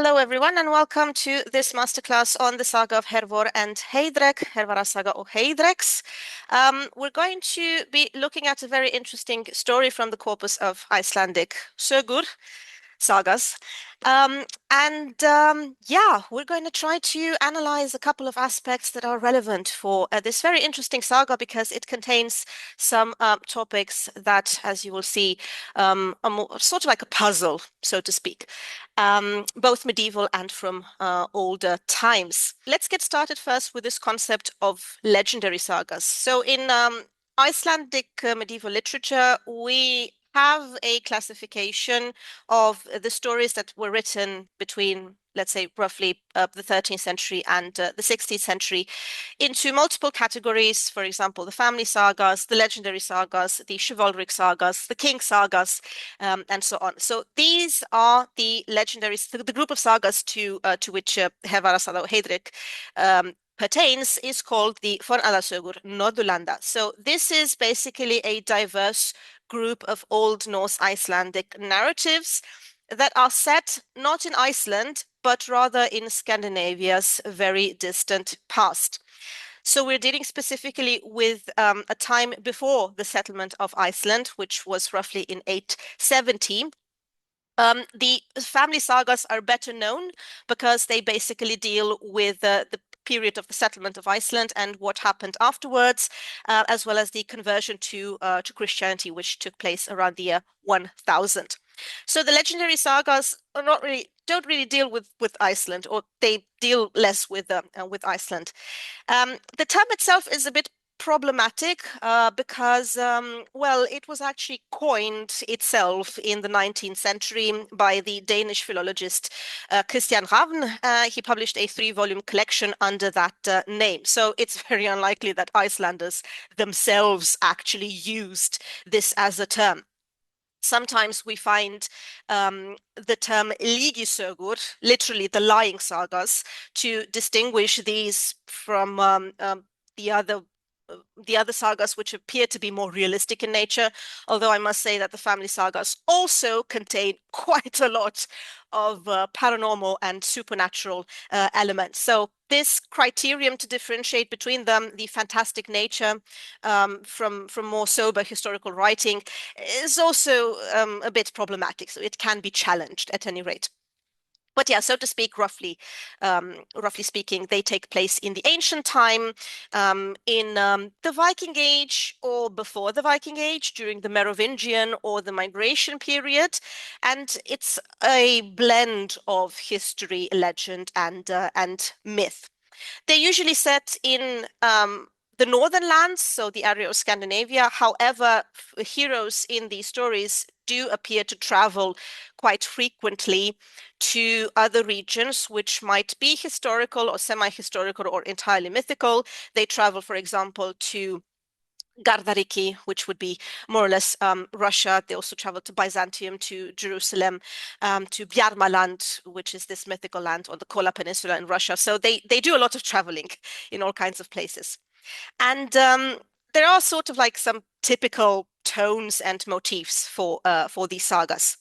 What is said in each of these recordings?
Hello everyone and welcome to this masterclass on the saga of Hervor and Heidrek, Hervara saga or Heidreks. We're going to be looking at a very interesting story from the corpus of Icelandic sögur, sagas. Yeah, we're going to try to analyze a couple of aspects that are relevant for this very interesting saga because it contains some topics that, as you will see, are more, sort of like a puzzle, so to speak, both medieval and from older times. Let's get started first with this concept of legendary sagas. So in Icelandic medieval literature, we have a classification of the stories that were written between, let's say, roughly the 13th century and the 16th century into multiple categories. For example, the family sagas, the legendary sagas, the chivalric sagas, the king sagas, and so on. So these are the legendary, the group of sagas to which Hervara saga or Heidrek pertains is called the Fornaldarsögur Norðurlanda. So this is basically a diverse group of Old Norse Icelandic narratives that are set not in Iceland, but rather in Scandinavia's very distant past. So we're dealing specifically with a time before the settlement of Iceland, which was roughly in 870. The family sagas are better known because they basically deal with the period of the settlement of Iceland and what happened afterwards, as well as the conversion to Christianity, which took place around the year 1000. So the legendary sagas are don't really deal with Iceland, or they deal less with Iceland. The term itself is a bit problematic because, well, it was actually coined itself in the 19th century by the Danish philologist Christian Ravn. He published a 3-volume collection under that name. So it's very unlikely that Icelanders themselves actually used this as a term. Sometimes we find the term lygisögur, literally the lying sagas, to distinguish these from the other sagas which appear to be more realistic in nature, although I must say that the family sagas also contain quite a lot of paranormal and supernatural elements. So this criterion to differentiate between them, the fantastic nature from more sober historical writing, is also a bit problematic. So it can be challenged at any rate. But yeah, so to speak, roughly speaking, they take place in the ancient time, in the Viking Age or before the Viking Age, during the Merovingian or the migration period, and it's a blend of history, legend, and myth. They're usually set in the northern lands, so the area of Scandinavia. However, heroes in these stories do appear to travel quite frequently to other regions, which might be historical or semi-historical or entirely mythical. They travel, for example, to Gardariki, which would be more or less Russia. They also travel to Byzantium, to Jerusalem, to Bjarmaland, which is this mythical land on the Kola Peninsula in Russia. So they do a lot of traveling in all kinds of places. And there are sort of like some typical tones and motifs for these sagas.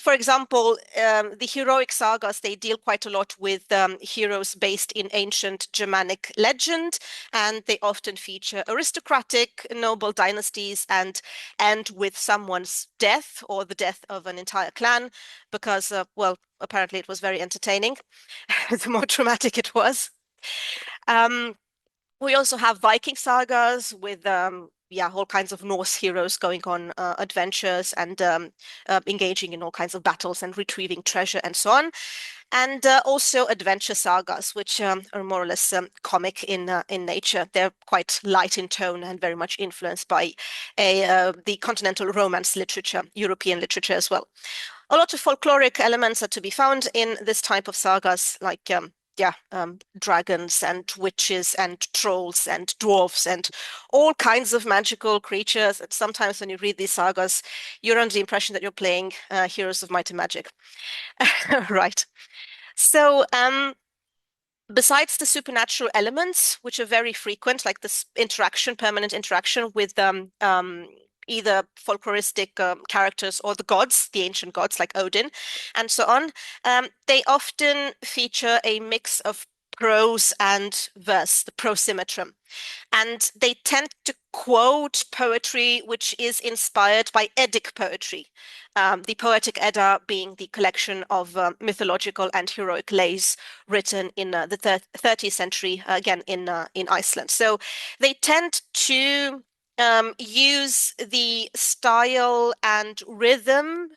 For example, the heroic sagas, they deal quite a lot with heroes based in ancient Germanic legend, and they often feature aristocratic, noble dynasties and end with someone's death or the death of an entire clan, because, well, apparently it was very entertaining, the more dramatic it was. We also have Viking sagas with yeah, all kinds of Norse heroes going on adventures and engaging in all kinds of battles and retrieving treasure and so on. And also adventure sagas, which are more or less comic in nature. They're quite light in tone and very much influenced by the continental Romance literature, European literature as well. A lot of folkloric elements are to be found in this type of sagas, like dragons and witches and trolls and dwarfs and all kinds of magical creatures. And sometimes when you read these sagas, you're under the impression that you're playing Heroes of Might and Magic. Right. So besides the supernatural elements, which are very frequent, like this interaction, permanent interaction with either folkloristic characters or the gods, the ancient gods like Odin, and so on. They often feature a mix of prose and verse, the prosimetrum. And they tend to quote poetry which is inspired by Eddic poetry, the Poetic Edda being the collection of mythological and heroic lays written in the 30th century, again in Iceland. So they tend to use the style and rhythm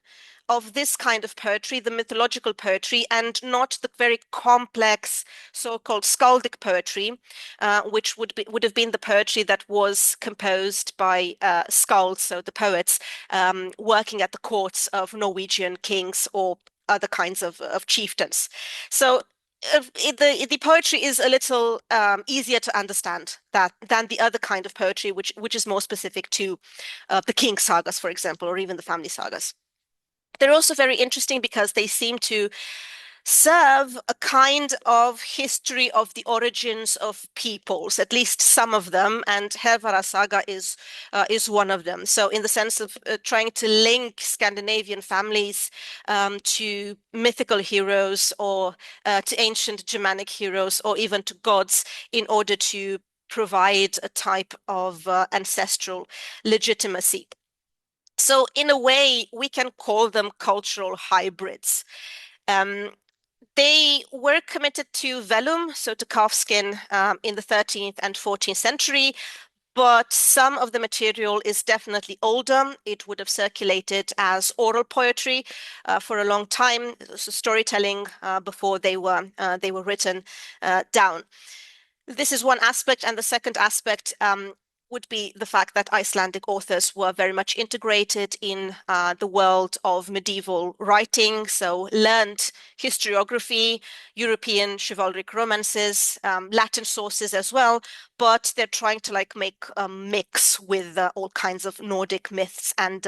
of this kind of poetry, the mythological poetry, and not the very complex so-called skaldic poetry, which would have been the poetry that was composed by skalds, so the poets, working at the courts of Norwegian kings or other kinds of chieftains. So the poetry is a little easier to understand than the other kind of poetry, which is more specific to the king sagas, for example, or even the family sagas. They're also very interesting because they seem to serve a kind of history of the origins of peoples, at least some of them, and Hervor Saga is one of them. So, in the sense of trying to link Scandinavian families to mythical heroes or to ancient Germanic heroes or even to gods in order to provide a type of ancestral legitimacy. So, in a way, we can call them cultural hybrids. Um, they were committed to vellum, so to calfskin, in the 13th and 14th century, but some of the material is definitely older. It would have circulated as oral poetry for a long time, so storytelling before they were written down. This is one aspect, and the second aspect would be the fact that Icelandic authors were very much integrated in the world of medieval writing, so learned historiography, European chivalric romances, Latin sources as well, but they're trying to like make a mix with all kinds of Nordic myths and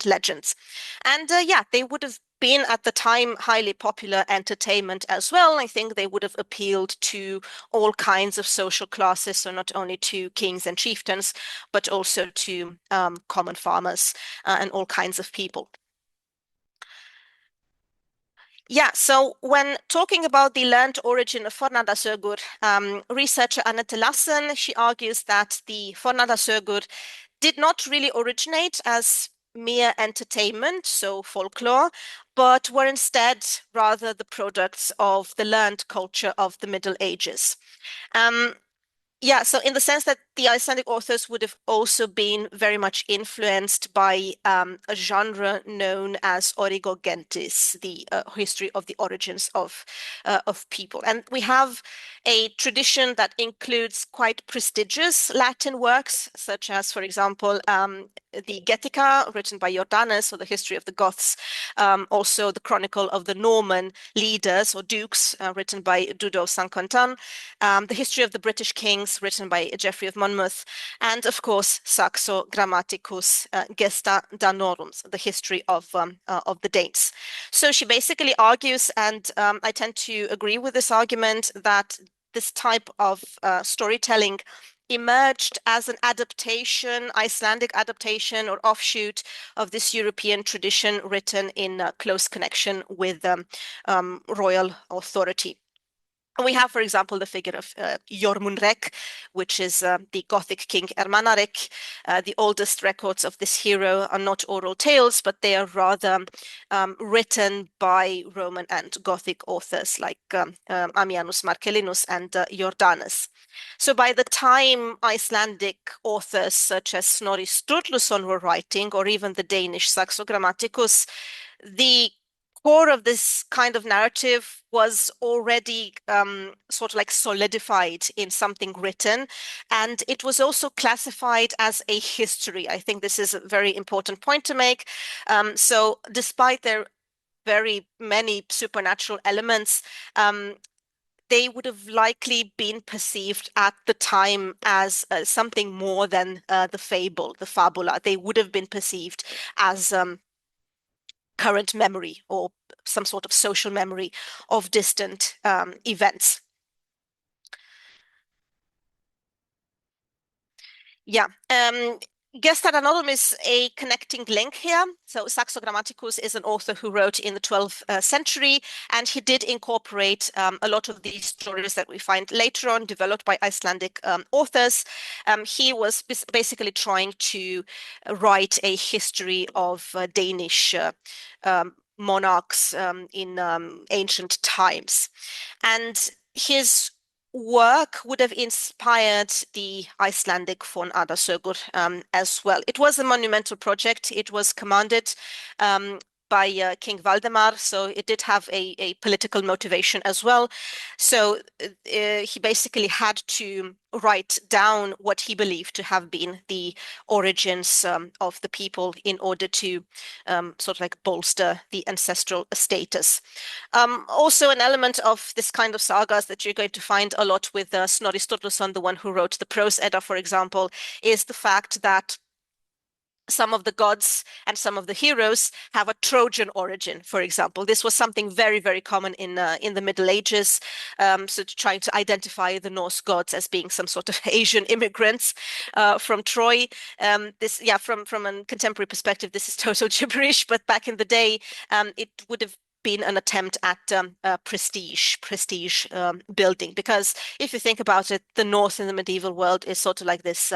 legends. And yeah, they would have been at the time highly popular entertainment as well. I think they would have appealed to all kinds of social classes, so not only to kings and chieftains, but also to common farmers and all kinds of people. Yeah, so when talking about the learned origin of Fornadasögur, researcher Annette Lassen, she argues that the Fornadasögur did not really originate as mere entertainment, so folklore, but were instead rather the products of the learned culture of the Middle Ages. Um, yeah, so in the sense that the Icelandic authors would have also been very much influenced by a genre known as origogentis, the history of the origins of people. And we have a tradition that includes quite prestigious Latin works, such as, for example, the Getica, written by Jordanes, or the history of the Goths, also the Chronicle of the Norman leaders or dukes, written by Dudo Sanquentin, the history of the British kings, written by Geoffrey of Monmouth, and of course Saxo Grammaticus Gesta Danorum, the history of the Danes. So she basically argues, and I tend to agree with this argument, that this type of storytelling emerged as an adaptation, Icelandic adaptation or offshoot of this European tradition written in close connection with royal authority. We have, for example, the figure of Jormunrek, which is the Gothic king Ermanaric. The oldest records of this hero are not oral tales, but they are rather written by Roman and Gothic authors like Ammianus Marcellinus and Jordanes. So by the time Icelandic authors such as Snorri Sturluson were writing, or even the Danish Saxo Grammaticus, the core of this kind of narrative was already sort of like solidified in something written, and it was also classified as a history. I think this is a very important point to make. So despite their very many supernatural elements, they would have likely been perceived at the time as something more than the fable, the fabula. They would have been perceived as current memory or some sort of social memory of distant events. Yeah. Gesta Danorum is a connecting link here. So Saxo Grammaticus is an author who wrote in the 12th century, and he did incorporate a lot of these stories that we find later on developed by Icelandic authors. He was basically trying to write a history of Danish monarchs in ancient times. And his work would have inspired the Icelandic von Adasögur as well. It was a monumental project. It was commanded by King Valdemar, so it did have a political motivation as well. So he basically had to write down what he believed to have been the origins of the people in order to sort of like bolster the ancestral status. Also, an element of this kind of sagas that you're going to find a lot with Snorri Sturluson, the one who wrote the Prose Edda, for example, is the fact that some of the gods and some of the heroes have a Trojan origin, for example. This was something very, very common in the Middle Ages. So trying to identify the Norse gods as being some sort of Asian immigrants from Troy. This, yeah, from a contemporary perspective, this is total gibberish. But back in the day, it would have been an attempt at prestige building. Because if you think about it, the North in the medieval world is sort of like this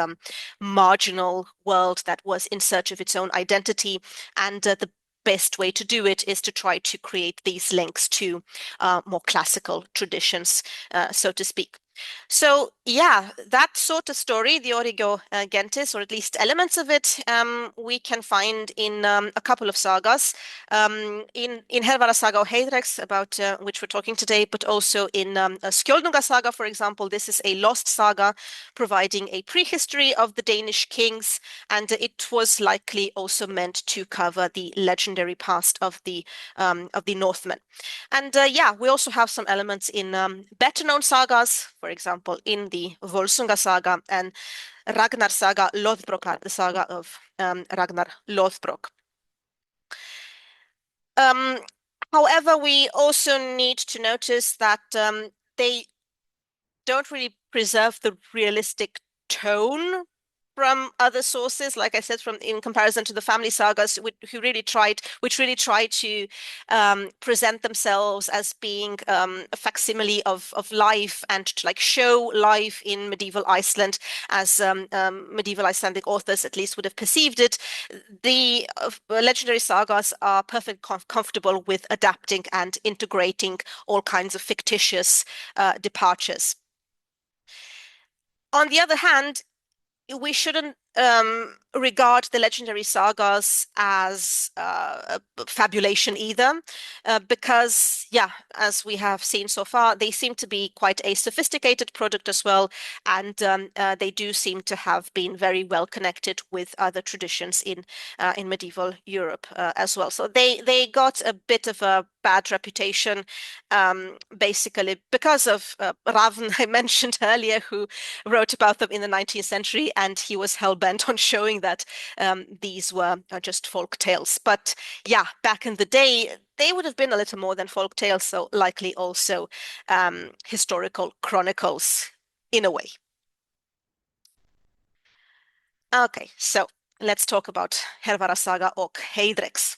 marginal world that was in search of its own identity. And the best way to do it is to try to create these links to more classical traditions, so to speak. So yeah, that sort of story, the Origo Gentis, or at least elements of it, we can find in a couple of sagas. In Hervara Saga or Heidreks, about which we're talking today, but also in Skjoldunga Saga, for example. This is a lost saga providing a prehistory of the Danish kings, and it was likely also meant to cover the legendary past of the Northmen. And yeah, we also have some elements in better known sagas, for example, in the Volsunga saga and Ragnar saga Lothbrokar, the saga of Ragnar Lothbrok. Um, However, we also need to notice that they don't really preserve the realistic tone from other sources, like I said, from in comparison to the family sagas, which really tried to present themselves as being a facsimile of life and to like show life in medieval Iceland as medieval Icelandic authors at least would have perceived it. The legendary sagas are perfectly comfortable with adapting and integrating all kinds of fictitious departures. On the other hand, we shouldn't regard the legendary sagas as fabulation either, because, yeah, as we have seen so far, they seem to be quite a sophisticated product as well, and they do seem to have been very well connected with other traditions in medieval Europe as well. So they got a bit of a bad reputation, basically because of Ravn, I mentioned earlier, who wrote about them in the 19th century, and he was hell-bent on showing that these were just folk tales. But yeah, back in the day, they would have been a little more than folk tales, so likely also historical chronicles in a way. Okay, so let's talk about Hervara Saga och Heidreks.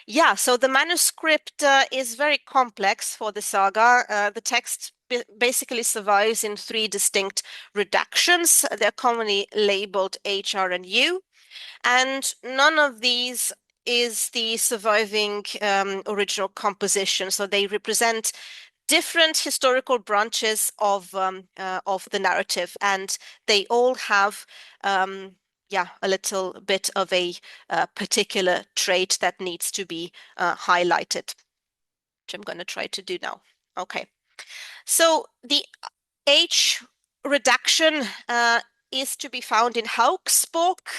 Yeah, so the manuscript is very complex for the saga. The text basically survives in three distinct redactions. They're commonly labeled H, R, and U, and none of these is the surviving original composition. So they represent different historical branches of the narrative, and they all have yeah, a little bit of a particular trait that needs to be highlighted, which I'm going to try to do now. Okay, so the H redaction is to be found in Hauk's book.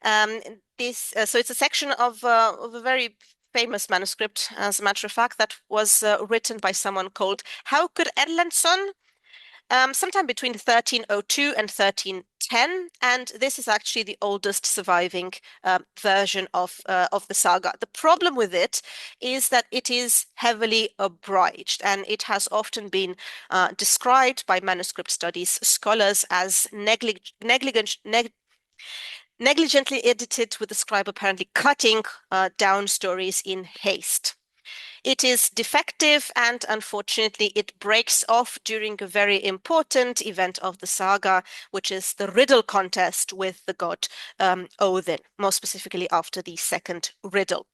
So it's a section of a very famous manuscript, as a matter of fact, that was written by someone called Haukur Erlendsson, sometime between 1302 and 1310, and this is actually the oldest surviving version of the saga. The problem with it is that it is heavily abridged, and it has often been described by manuscript studies scholars as negligent negligently edited with the scribe apparently cutting down stories in haste. It is defective, and unfortunately it breaks off during a very important event of the saga, which is the riddle contest with the god Odin, more specifically after the second riddle.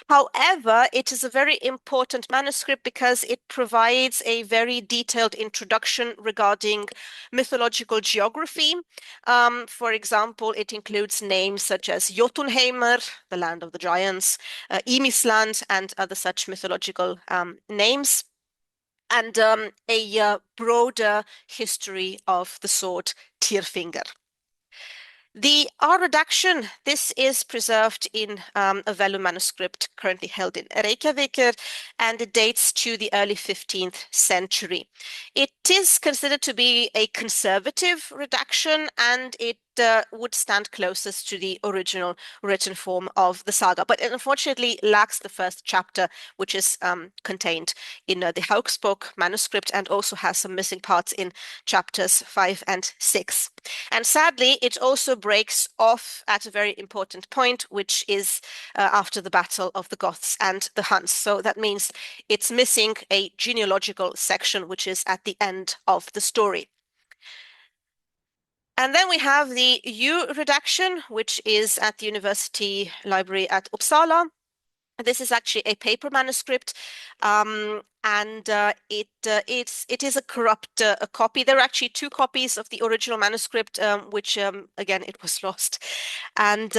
However, it is a very important manuscript because it provides a very detailed introduction regarding mythological geography. For example, it includes names such as Jotunheimr, the land of the giants, Imisland, and other such mythological names, and a broader history of the sword Tyrfinger. The R redaction, this is preserved in a vellum manuscript currently held in Reykjavik, and it dates to the early 15th century. It is considered to be a conservative redaction, and it would stand closest to the original written form of the saga, but it unfortunately lacks the first chapter, which is contained in the Hauksbok manuscript, and also has some missing parts in chapters 5 and 6. And sadly, it also breaks off at a very important point, which is after the battle of the Goths and the Huns. So that means it's missing a genealogical section, which is at the end of the story. And then we have the U redaction, which is at the University Library at Uppsala. This is actually a paper manuscript, and it is a corrupt a copy. There are actually two copies of the original manuscript, which again it was lost. And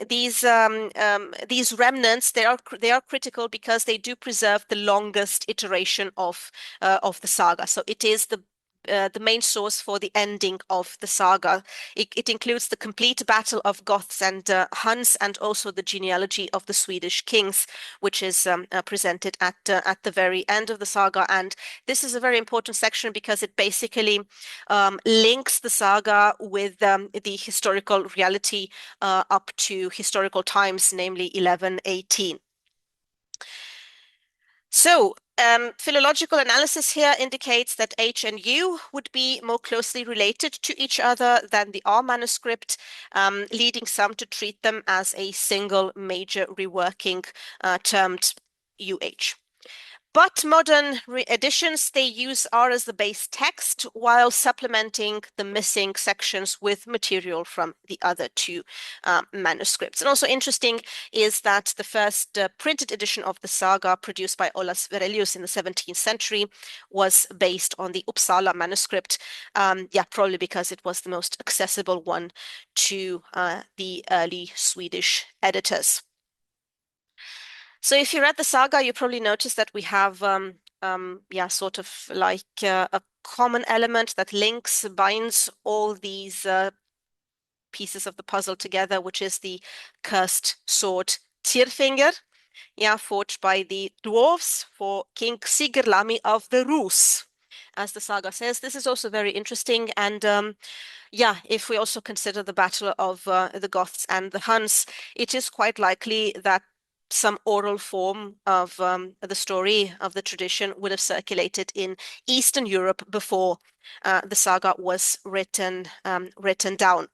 these remnants, they are critical because they do preserve the longest iteration of the saga. So it is the main source for the ending of the saga. It includes the complete battle of Goths and Huns, and also the genealogy of the Swedish kings, which is presented at the very end of the saga. And this is a very important section because it basically links the saga with the historical reality up to historical times, namely 1118. So, philological analysis here indicates that H and U would be more closely related to each other than the R manuscript, leading some to treat them as a single major reworking termed UH. But modern editions, they use R as the base text while supplementing the missing sections with material from the other two manuscripts. And also interesting is that the first printed edition of the saga, produced by Olaus Verelius in the 17th century, was based on the Uppsala manuscript. Yeah, probably because it was the most accessible one to the early Swedish editors. So if you read the saga, you probably noticed that we have, yeah, sort of like a common element that binds all these pieces of the puzzle together, which is the cursed sword Tyrfinger, yeah, forged by the dwarves for King Sigurlami of the Rus. As the saga says, this is also very interesting, and yeah, if we also consider the battle of the Goths and the Huns, it is quite likely that some oral form of the story of the tradition would have circulated in Eastern Europe before the saga was written down.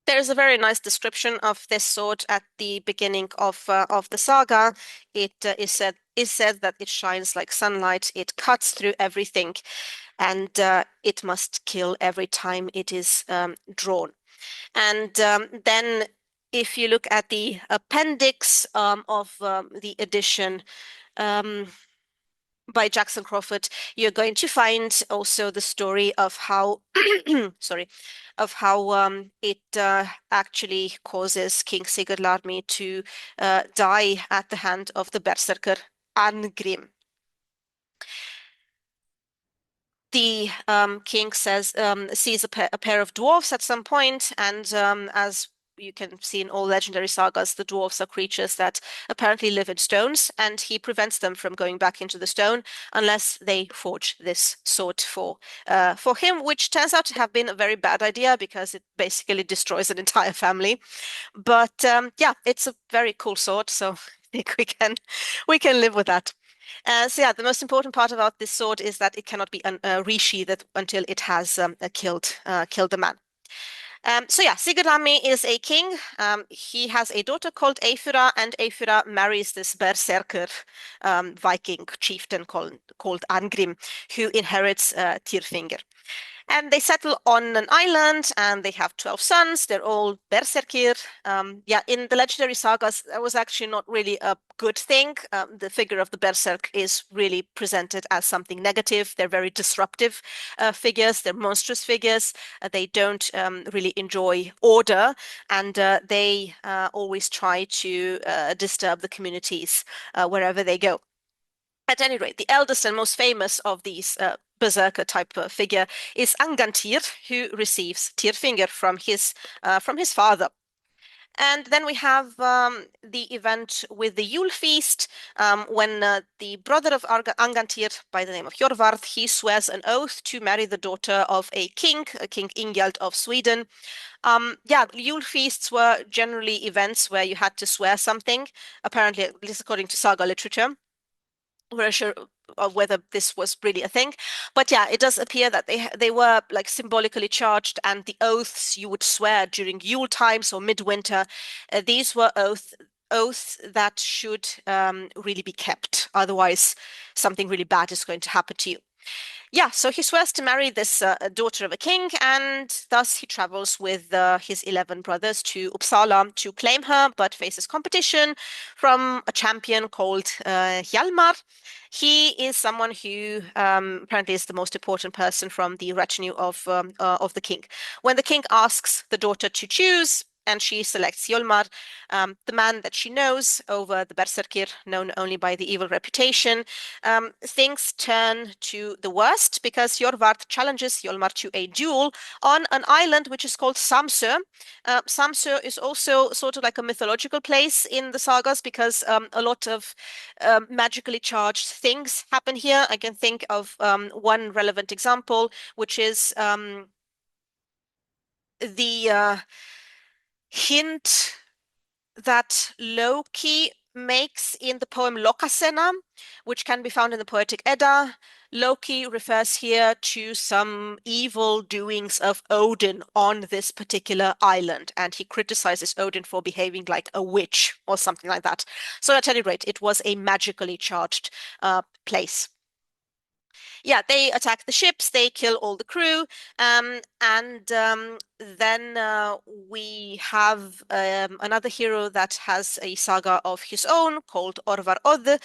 There's a very nice description of this sword at the beginning of the saga. It is said that it shines like sunlight. It cuts through everything, and it must kill every time it is drawn. And then, if you look at the appendix of the edition by Jackson Crawford, you're going to find also the story of how, sorry, of how it actually causes King Sigurlarmi to die at the hand of the berserker Angrim. The king sees a pair of dwarfs at some point, and as you can see in all legendary sagas, the dwarfs are creatures that apparently live in stones, and he prevents them from going back into the stone unless they forge this sword for him, which turns out to have been a very bad idea because it basically destroys an entire family. But yeah, it's a very cool sword, so I think we can live with that. So yeah, the most important part about this sword is that it cannot be resheathed until it has killed the man. So yeah, Sigurdarmi is a king. He has a daughter called Eyfura, and Eyfura marries this berserker Viking chieftain called Angrim, who inherits Tyrfingr. And they settle on an island and they have 12 sons. They're all berserkir. Yeah, in the legendary sagas, that was actually not really a good thing. The figure of the berserk is really presented as something negative. They're very disruptive figures. They're monstrous figures. They don't really enjoy order, and they always try to disturb the communities wherever they go. At any rate, the eldest and most famous of these berserker type figure is Angantyr, who receives Tyrfingr from his father. And then we have the event with the Yule feast, when the brother of Angantyr, by the name of Hjorvard, he swears an oath to marry the daughter of a king, King Ingjald of Sweden. Yeah, Yule feasts were generally events where you had to swear something, apparently, at least according to saga literature. We're not sure of whether this was really a thing, but yeah, it does appear that they were like symbolically charged, and the oaths you would swear during Yule times or midwinter, these were oaths that should really be kept. Otherwise, something really bad is going to happen to you. Yeah, so he swears to marry this daughter of a king, and thus he travels with his 11 brothers to Uppsala to claim her, but faces competition from a champion called Hjalmar. He is someone who apparently is the most important person from the retinue of the king. When the king asks the daughter to choose, and she selects Hjalmar, the man that she knows, over the berserkir, known only by the evil reputation. Things turn to the worst because Hjorvard challenges Hjalmar to a duel on an island which is called Samsø. Samsø is also sort of like a mythological place in the sagas because a lot of magically charged things happen here. I can think of one relevant example, which is the hint that Loki makes in the poem Lokasena, which can be found in the Poetic Edda. Loki refers here to some evil doings of Odin on this particular island, and he criticizes Odin for behaving like a witch or something like that. So at any rate, it was a magically charged place. Yeah, they attack the ships, they kill all the crew, and then we have another hero that has a saga of his own called Orvar Odd,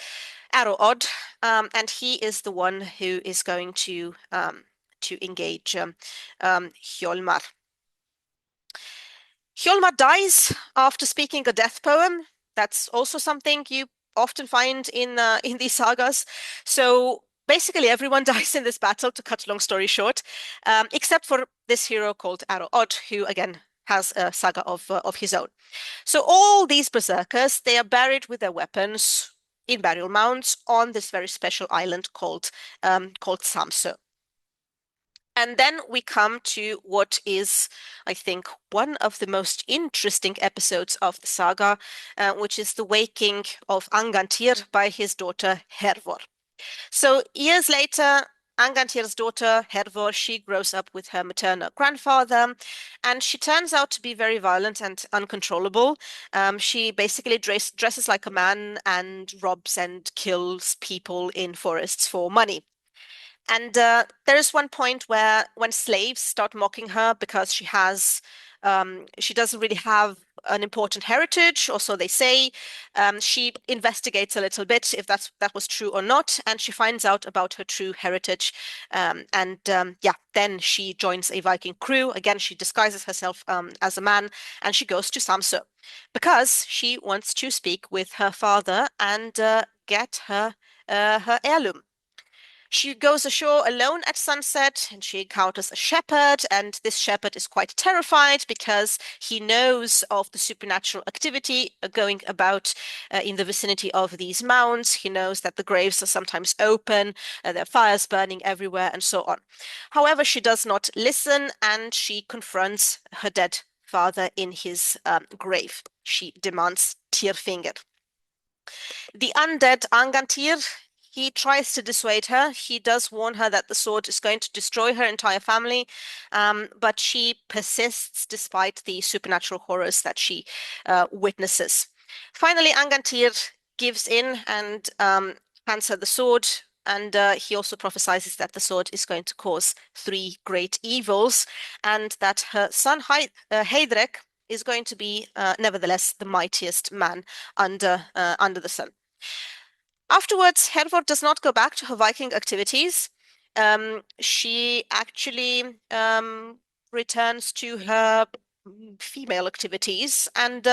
Arrow Odd, and he is the one who is going to engage Hjalmar. Hjalmar dies after speaking a death poem. That's also something you often find in these sagas. So basically, everyone dies in this battle, to cut a long story short, except for this hero called Arrow Odd, who again has a saga of his own. So all these berserkers, they are buried with their weapons in burial mounds on this very special island called Samsø. And then we come to what is, I think, one of the most interesting episodes of the saga, which is the Waking of Angantyr by his daughter Hervor. So years later, Angantyr's daughter Hervor, she grows up with her maternal grandfather, and she turns out to be very violent and uncontrollable. She basically dresses like a man and robs and kills people in forests for money. And there is one point where when slaves start mocking her because she doesn't really have an important heritage, or so they say. She investigates a little bit if that was true or not, and she finds out about her true heritage. Yeah, then she joins a Viking crew. Again, she disguises herself as a man, and she goes to Samsø because she wants to speak with her father and get her heirloom. She goes ashore alone at sunset and she encounters a shepherd, and this shepherd is quite terrified because he knows of the supernatural activity going about in the vicinity of these mounds. He knows that the graves are sometimes open, there are fires burning everywhere, and so on. However, she does not listen and she confronts her dead father in his grave. She demands Tyrfingr. The undead Angantyr, he tries to dissuade her. He does warn her that the sword is going to destroy her entire family, but she persists despite the supernatural horrors that she witnesses. Finally, Angantyr gives in and hands her the sword, and he also prophesies that the sword is going to cause three great evils, and that her son Heidrek is going to be, nevertheless, the mightiest man under the sun. Afterwards, Hervor does not go back to her Viking activities. She actually returns to her female activities, and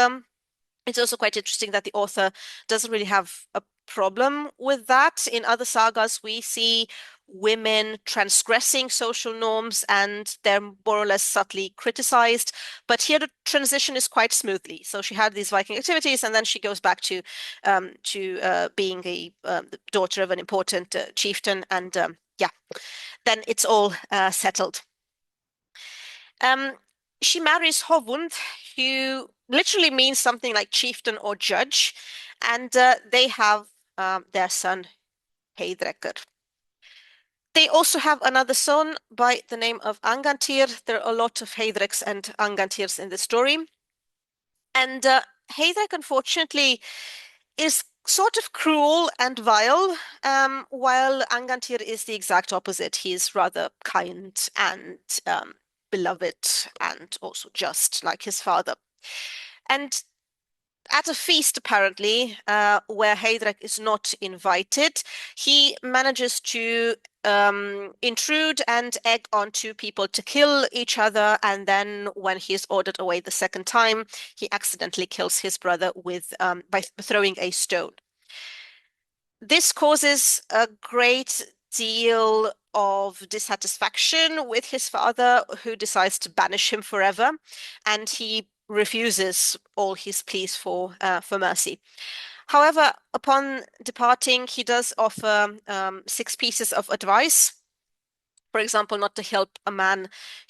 it's also quite interesting that the author doesn't really have a problem with that. In other sagas, we see women transgressing social norms and they're more or less subtly criticized. But here the transition is quite smoothly. So she had these Viking activities and then she goes back to being the daughter of an important chieftain. And yeah, then it's all settled. Um, she marries Hovund, who literally means something like chieftain or judge, and they have their son Heidrekr. They also have another son by the name of Angantyr. There are a lot of Heidreks and Angantyrs in the story. And Heidrek, unfortunately, is sort of cruel and vile, while Angantyr is the exact opposite. He is rather kind and beloved and also just like his father. And at a feast, apparently, where Heidrek is not invited, he manages to intrude and egg on two people to kill each other. And then, when he is ordered away the second time, he accidentally kills his brother by throwing a stone. This causes a great deal of dissatisfaction with his father, who decides to banish him forever, and he refuses all his pleas for mercy. However, upon departing, he does offer 6 pieces of advice. For example, not to help a man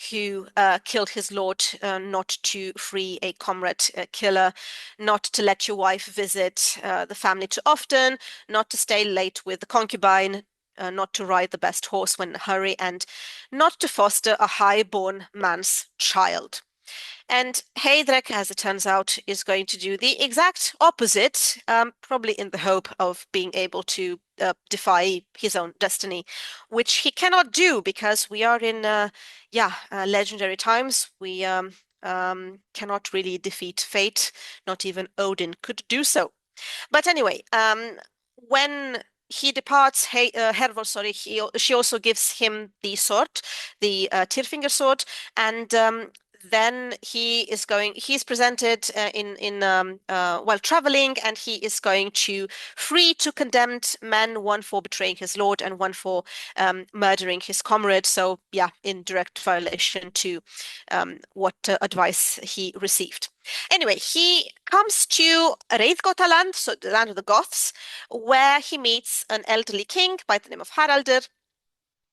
who killed his lord, not to free a comrade killer, not to let your wife visit the family too often, not to stay late with the concubine, not to ride the best horse when in a hurry, and not to foster a high-born man's child. And Heidrek, as it turns out, is going to do the exact opposite, probably in the hope of being able to defy his own destiny, which he cannot do because we are in, legendary times. We cannot really defeat fate. Not even Odin could do so. But anyway, when he departs, Hervor, sorry, she also gives him the sword, the Tyrfingr sword, and then he's presented while traveling, and he is going to free two condemned men, one for betraying his lord and one for murdering his comrade. So yeah, in direct violation to what advice he received. Anyway, he comes to Reyðgotaland, so the land of the Goths, where he meets an elderly king by the name of Haraldur.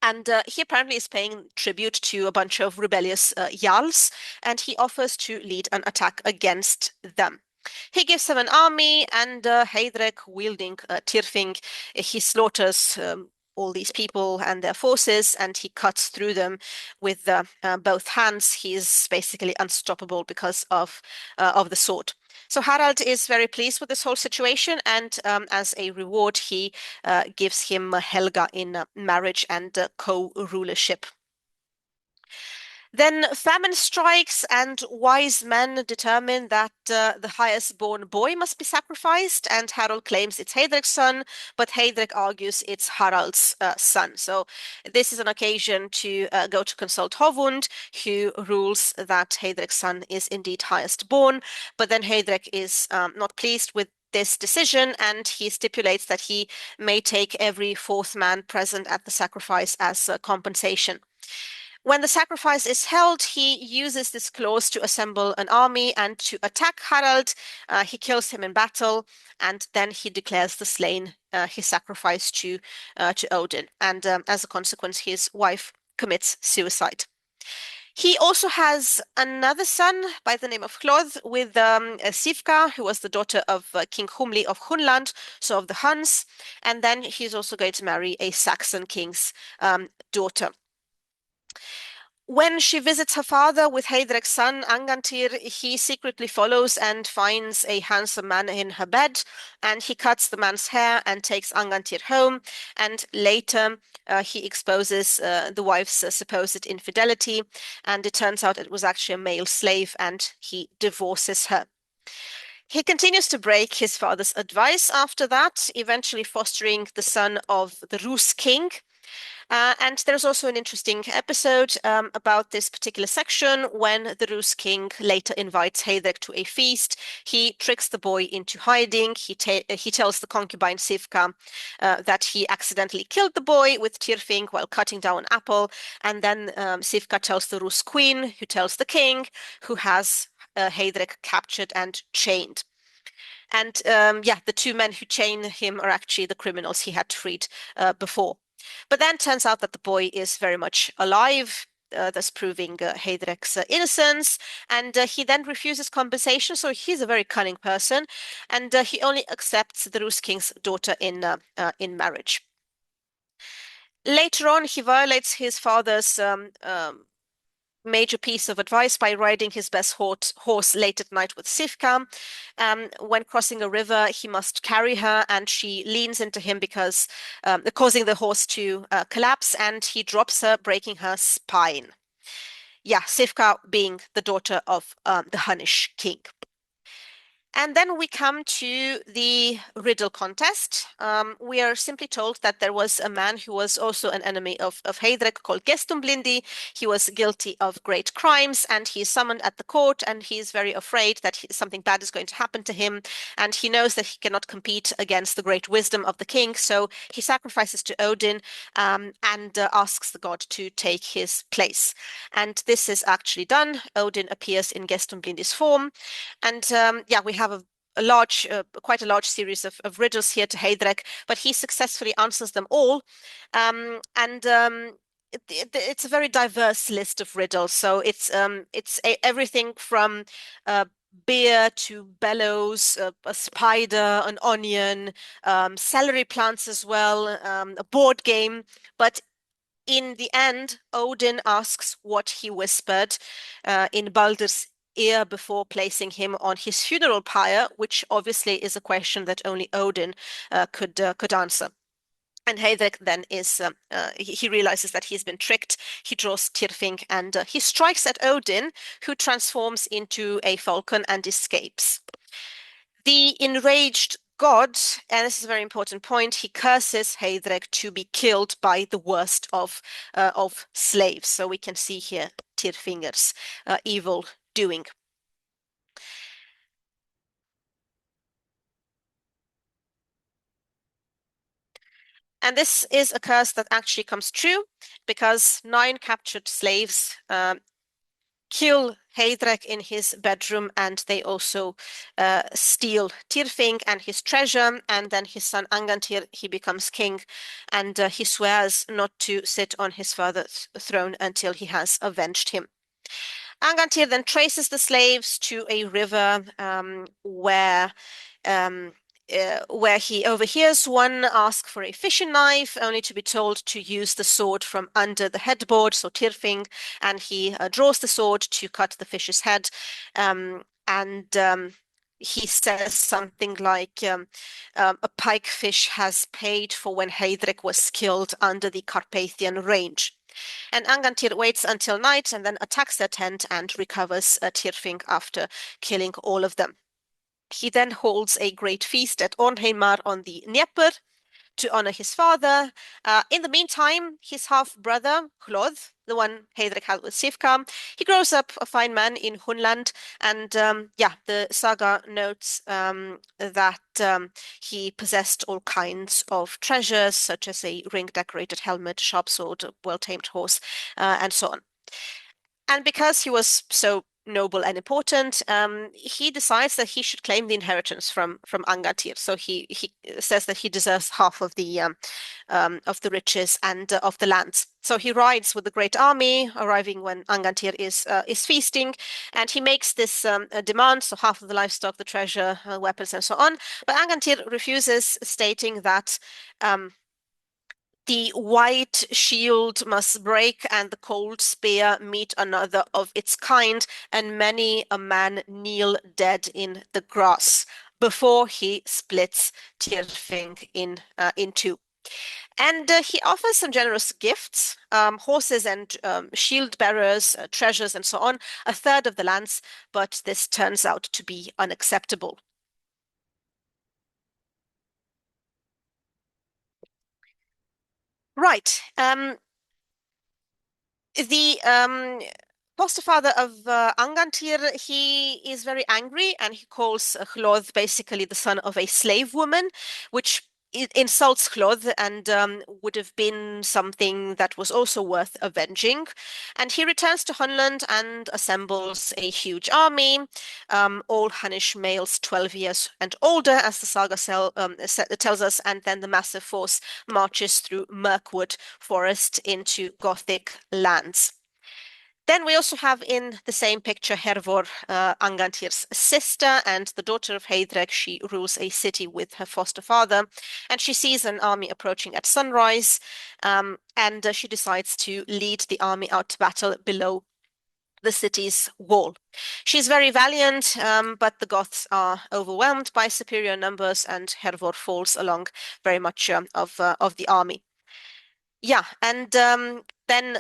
And he apparently is paying tribute to a bunch of rebellious Jarls, and he offers to lead an attack against them. He gives them an army, and Heidrek, wielding Tyrfing, he slaughters all these people and their forces, and he cuts through them with both hands. He is basically unstoppable because of the sword. So Harald is very pleased with this whole situation, and as a reward, he gives him Helga in marriage and co-rulership. Then famine strikes, and wise men determine that the highest born boy must be sacrificed, and Harold claims it's Heidrek's son, but Heidrek argues it's Harald's son. So this is an occasion to go to consult Hovund, who rules that Heidrek's son is indeed highest born, but then Heidrek is not pleased with this decision, and he stipulates that he may take every fourth man present at the sacrifice as compensation. When the sacrifice is held, he uses this clause to assemble an army and to attack Harald. He kills him in battle, and then he declares the slain his sacrifice to Odin. And as a consequence, his wife commits suicide. He also has another son by the name of Hlod with Sivka, who was the daughter of King Humli of Hunland, so of the Huns. And then he's also going to marry a Saxon king's daughter. When she visits her father with Heidrek's son, Angantyr, he secretly follows and finds a handsome man in her bed, and he cuts the man's hair and takes Angantyr home. And later, he exposes the wife's supposed infidelity, and it turns out it was actually a male slave, and he divorces her. He continues to break his father's advice after that, eventually fostering the son of the Rus king. And there's also an interesting episode about this particular section when the Rus king later invites Heidrek to a feast. He tricks the boy into hiding. He tells the concubine Sivka that he accidentally killed the boy with Thyfing while cutting down an apple. And then Sivka tells the Rus queen, who tells the king, who has Heidrek captured and chained. And yeah, the two men who chain him are actually the criminals he had freed before. But then turns out that the boy is very much alive, thus proving Heidrek's innocence. And he then refuses compensation, so he's a very cunning person, and he only accepts the Rus king's daughter in marriage. Later on, he violates his father's major piece of advice by riding his best horse late at night with Sivka. When crossing a river, he must carry her, and she leans into him because causing the horse to collapse, and he drops her, breaking her spine. Yeah, Sivka being the daughter of the Hunnish king. And then we come to the riddle contest. We are simply told that there was a man who was also an enemy of Heidrek called Gestumblindi. He was guilty of great crimes, and he is summoned at the court, and he is very afraid that something bad is going to happen to him. And he knows that he cannot compete against the great wisdom of the king, so he sacrifices to Odin and asks the god to take his place. And this is actually done. Odin appears in Gestumblindi's form. And yeah, we have quite a large series of riddles here to Heidrek, but he successfully answers them all. It's a very diverse list of riddles. So everything from beer to bellows, a spider, an onion, celery plants as well, a board game. But in the end, Odin asks what he whispered in Baldur's ear before placing him on his funeral pyre, which obviously is a question that only Odin could answer. And Heidrek then he realizes that he's been tricked. He draws Tyrfing and he strikes at Odin, who transforms into a falcon and escapes. The enraged god, and this is a very important point, he curses Heidrek to be killed by the worst of slaves. So we can see here Tyrfinger's evil doing. And this is a curse that actually comes true because 9 captured slaves kill Heidrek in his bedroom, and they also steal Tyrfing and his treasure, and then his son Angantyr, he becomes king, and he swears not to sit on his father's throne until he has avenged him. Angantyr then traces the slaves to a river where he overhears one ask for a fishing knife, only to be told to use the sword from under the headboard, so Tyrfing, and he draws the sword to cut the fish's head. He says something like, a pikefish has paid for when Heidrek was killed under the Carpathian range. And Angantyr waits until night and then attacks their tent and recovers Tyrfing after killing all of them. He then holds a great feast at Ornheimar on the Dnieper to honor his father. In the meantime, his half-brother, Hlod, the one Heidrek had with Sivka, he grows up a fine man in Hunland, and yeah, the saga notes that he possessed all kinds of treasures, such as a ring-decorated helmet, sharp sword, a well-tamed horse, and so on. And because he was so noble and important, he decides that he should claim the inheritance from Angantyr. So he says that he deserves half of the riches and of the lands. So he rides with the great army, arriving when Angantyr is feasting, and he makes this demand, so half of the livestock, the treasure, weapons, and so on. But Angantyr refuses, stating that the white shield must break and the cold spear meet another of its kind, and many a man kneel dead in the grass before he splits Tyrfing in two. And he offers some generous gifts, horses and shield bearers, treasures, and so on, a third of the lands, but this turns out to be unacceptable. Right. The foster father of Angantyr, he is very angry and he calls Hlöð basically the son of a slave woman, which insults Hlöð and would have been something that was also worth avenging. And he returns to Hunland and assembles a huge army, all Hunnish males 12 years and older, as the saga tells us, and then the massive force marches through Mirkwood forest into Gothic lands. Then we also have in the same picture Hervor, Angantyr's sister and the daughter of Heidrek. She rules a city with her foster father, and she sees an army approaching at sunrise, and she decides to lead the army out to battle below the city's wall. She's very valiant, but the Goths are overwhelmed by superior numbers, and Hervor falls along very much of the army. Yeah, and then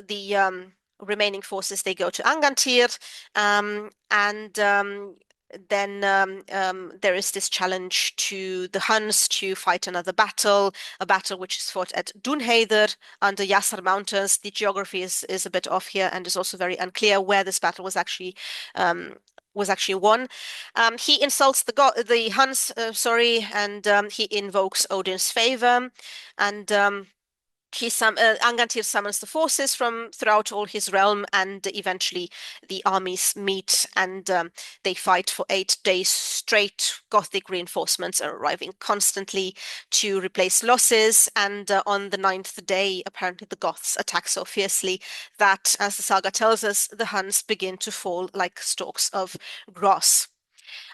the remaining forces they go to Angantyr, and then there is this challenge to the Huns to fight another battle, a battle which is fought at Dunheiðr under Yasar Mountains. The geography is a bit off here and is also very unclear where this battle was actually won. He insults the Huns, sorry, and he invokes Odin's favor, and Angantyr summons the forces from throughout all his realm, and eventually the armies meet and they fight for 8 days straight. Gothic reinforcements are arriving constantly to replace losses, and on the 9th day, apparently the Goths attack so fiercely that, as the saga tells us, the Huns begin to fall like stalks of grass.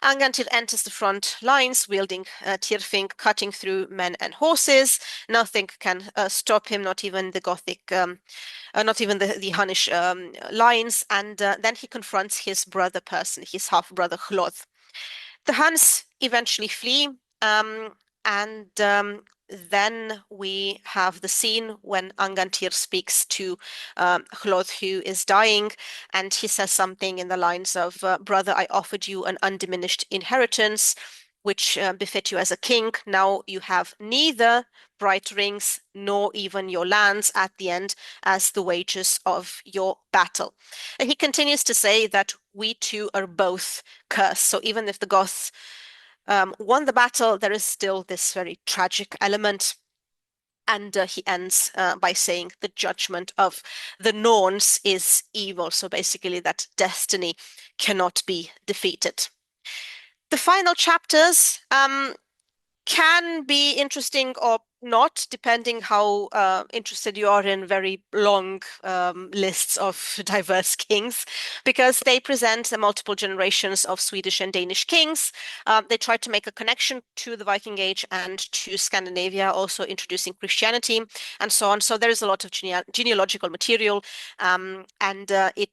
Angantyr enters the front lines, wielding Tyrfing, cutting through men and horses. Nothing can stop him, not even the Gothic, not even the Hunnish lines. And then he confronts his brother person, his half-brother Hlöð. The Huns eventually flee, and then we have the scene when Angantyr speaks to Hlöð, who is dying, and he says something in the lines of, "Brother, I offered you an undiminished inheritance, which befit you as a king. Now you have neither bright rings nor even your lands at the end as the wages of your battle." And he continues to say that we two are both cursed. So even if the Goths won the battle, there is still this very tragic element. And he ends by saying the judgment of the Norns is evil. So basically, that destiny cannot be defeated. The final chapters can be interesting or not, depending how interested you are in very long lists of diverse kings, because they present the multiple generations of Swedish and Danish kings. They try to make a connection to the Viking Age and to Scandinavia, also introducing Christianity and so on. So there is a lot of genealogical material, and it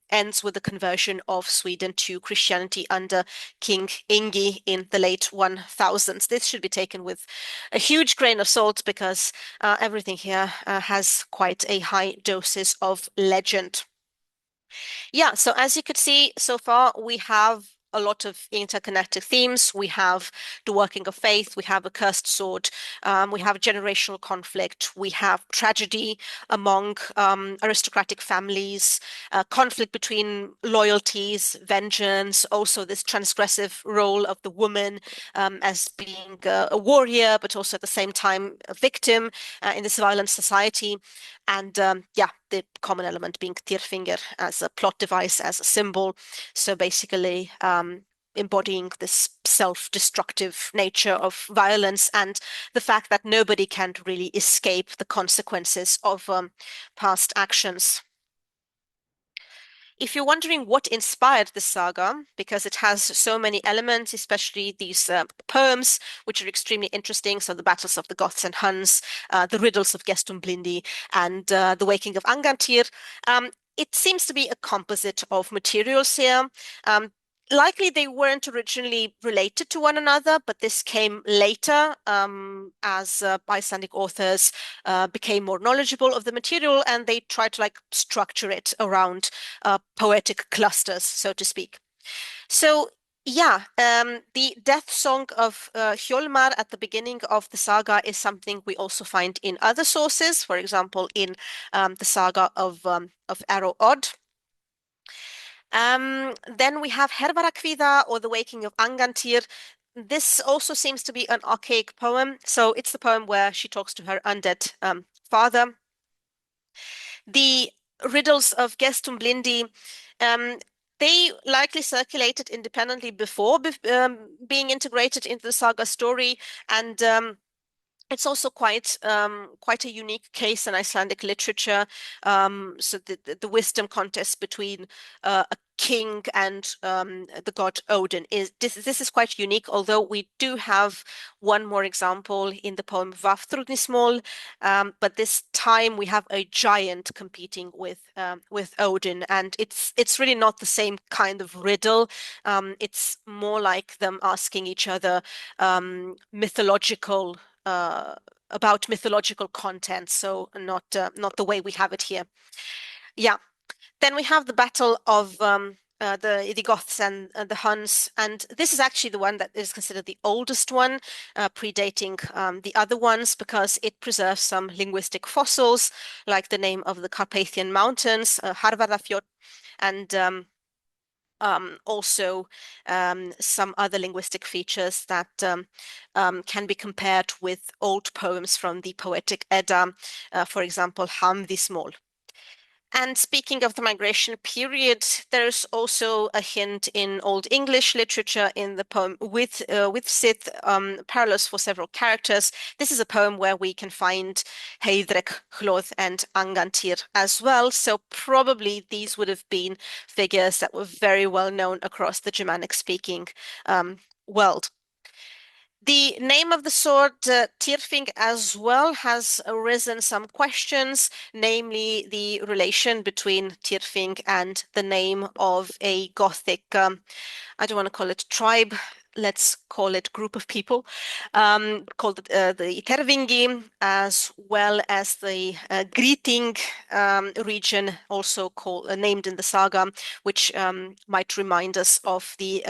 ends with the conversion of Sweden to Christianity under King Ingi in the late 1000s. This should be taken with a huge grain of salt, because everything here has quite a high doses of legend. Yeah, so as you could see so far, we have a lot of interconnected themes. We have the working of faith, we have a cursed sword, we have generational conflict, we have tragedy among aristocratic families, conflict between loyalties, vengeance, also this transgressive role of the woman as being a warrior, but also at the same time a victim in this violent society. And yeah, the common element being Thyfing as a plot device, as a symbol. So basically, embodying this self-destructive nature of violence and the fact that nobody can really escape the consequences of past actions. If you're wondering what inspired the saga, because it has so many elements, especially these poems, which are extremely interesting, so the battles of the Goths and Huns, the riddles of Gestumblindi, and the Waking of Angantyr, it seems to be a composite of materials here. Likely they weren't originally related to one another, but this came later as Icelandic authors became more knowledgeable of the material, and they tried to like structure it around poetic clusters, so to speak. So yeah, the death song of Hjolmar at the beginning of the saga is something we also find in other sources. For example, in the saga of Arrow Odd. Then we have Hervor or the Waking of Angantyr. This also seems to be an archaic poem. So it's the poem where she talks to her undead father. The riddles of Gestumblindi, they likely circulated independently before being integrated into the saga story, and it's also quite a unique case in Icelandic literature. So the wisdom contest between a king and the god Odin is this is quite unique. Although we do have one more example in the poem Vafthrudnismál, but this time we have a giant competing with Odin, and it's really not the same kind of riddle. It's more like them asking each other mythological about mythological content, so not the way we have it here. Yeah. Then we have the battle of the Goths and the Huns, and this is actually the one that is considered the oldest one, predating the other ones because it preserves some linguistic fossils, like the name of the Carpathian Mountains, Harvarðafjall, and also some other linguistic features that can be compared with old poems from the Poetic Edda, for example, Hamdismál. And speaking of the migration period, there's also a hint in Old English literature in the poem with Sith parallels for several characters. This is a poem where we can find Heidrek, Hlöð, and Angantyr as well. So probably these would have been figures that were very well known across the Germanic-speaking world. The name of the sword, Tyrfing, as well, has arisen some questions, namely the relation between Tyrfing and the name of a Gothic, I don't want to call it tribe, let's call it group of people, called the Tervingi, as well as the Greeting region, also called named in the saga, which might remind us of the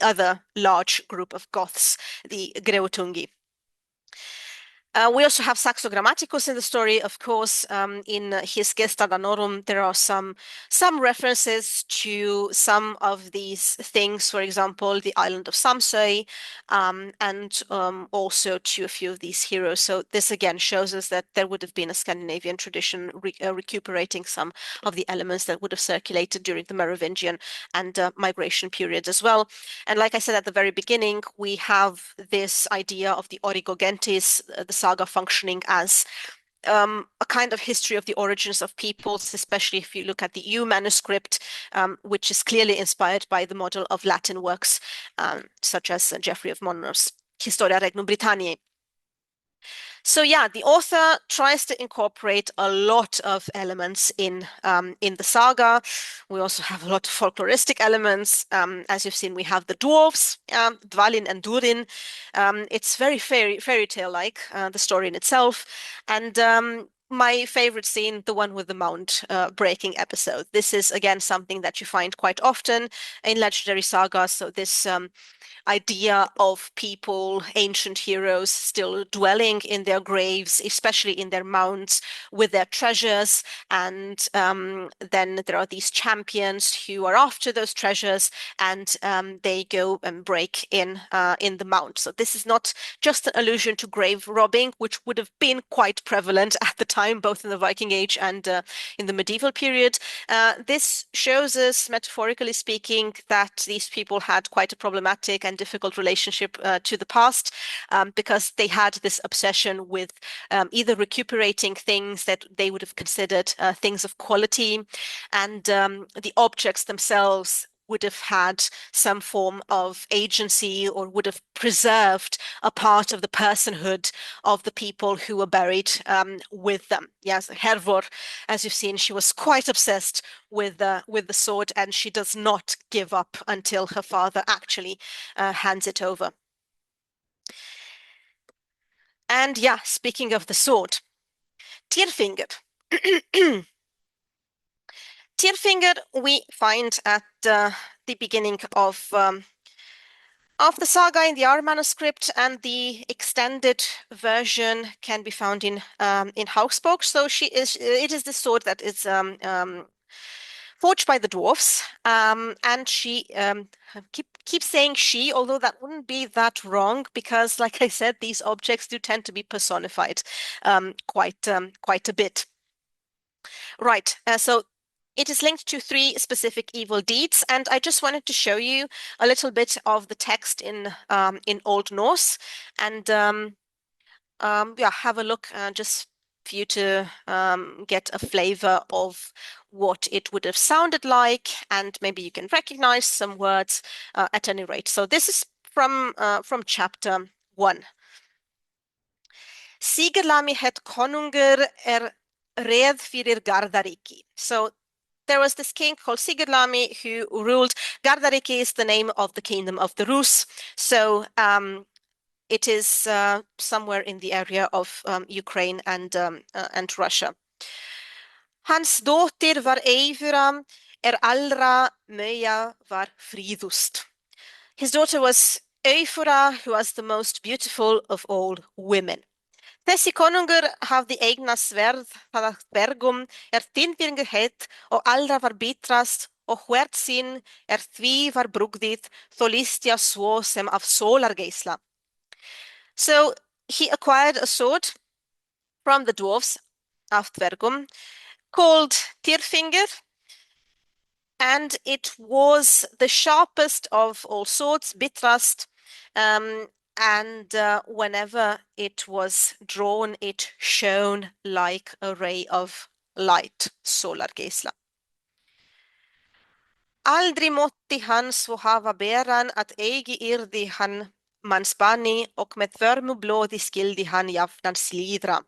other large group of Goths, the Greutungi. We also have Saxo Grammaticus in the story, of course. In his Gesta Danorum, there are some references to some of these things, for example, the island of Samsøy, and also to a few of these heroes. So this again shows us that there would have been a Scandinavian tradition recuperating some of the elements that would have circulated during the Merovingian and migration periods as well. And like I said at the very beginning, we have this idea of the Origogentis, the saga functioning as a kind of history of the origins of peoples, especially if you look at the EU manuscript, which is clearly inspired by the model of Latin works, such as Geoffrey of Monmouth's Historia Regnum Britanniae. So yeah, the author tries to incorporate a lot of elements in the saga. We also have a lot of folkloristic elements. As you've seen, we have the dwarves, Dvalin and Durin. It's very fairy tale-like, the story in itself. And my favorite scene, the one with the mount breaking episode. This is again something that you find quite often in legendary sagas. So this idea of people, ancient heroes, still dwelling in their graves, especially in their mounds with their treasures. And then there are these champions who are after those treasures, and they go and break in the mount. So this is not just an allusion to grave robbing, which would have been quite prevalent at the time, both in the Viking Age and in the medieval period. This shows us, metaphorically speaking, that these people had quite a problematic and difficult relationship to the past, because they had this obsession with either recuperating things that they would have considered things of quality, and the objects themselves would have had some form of agency or would have preserved a part of the personhood of the people who were buried with them. Yes, Hervor, as you've seen, she was quite obsessed with the sword, and she does not give up until her father actually hands it over. And yeah, speaking of the sword, Tyrfingr. Tyrfingr we find at the beginning of the saga in the R manuscript, and the extended version can be found in Housebook. So it is the sword that is forged by the dwarfs, and she keep saying she, although that wouldn't be that wrong, because like I said, these objects do tend to be personified quite a bit. Right, so it is linked to three specific evil deeds, and I just wanted to show you a little bit of the text in Old Norse, and yeah, have a look just for you to get a flavor of what it would have sounded like, and maybe you can recognize some words at any rate. So this is from chapter 1. Sigurlami het konungur reð fyrir Gardariki. So there was this king called Sigurlami who ruled. Gardariki is the name of the kingdom of the Rus. So it is somewhere in the area of Ukraine and Russia. Hans dóttir var Eivura, allra møya var fríðust. His daughter was Eifura, who was the most beautiful of all women. Þessi konungur hafði eignast sverð það að bergum Tynfingur hét og allra var bitrast og hvert sinn því var brugðið þó listja svo sem af sólargeisla. So he acquired a sword from the dwarfs of Dvergum called Tyrfingr, and it was the sharpest of all swords, bitrast, and whenever it was drawn, it shone like a ray of light, solargeisla. Aldrei måtti hann svo hafa beran að eigi yrði hann mannsbanni og með vörmu blóði skildi hann jafnan slíðra.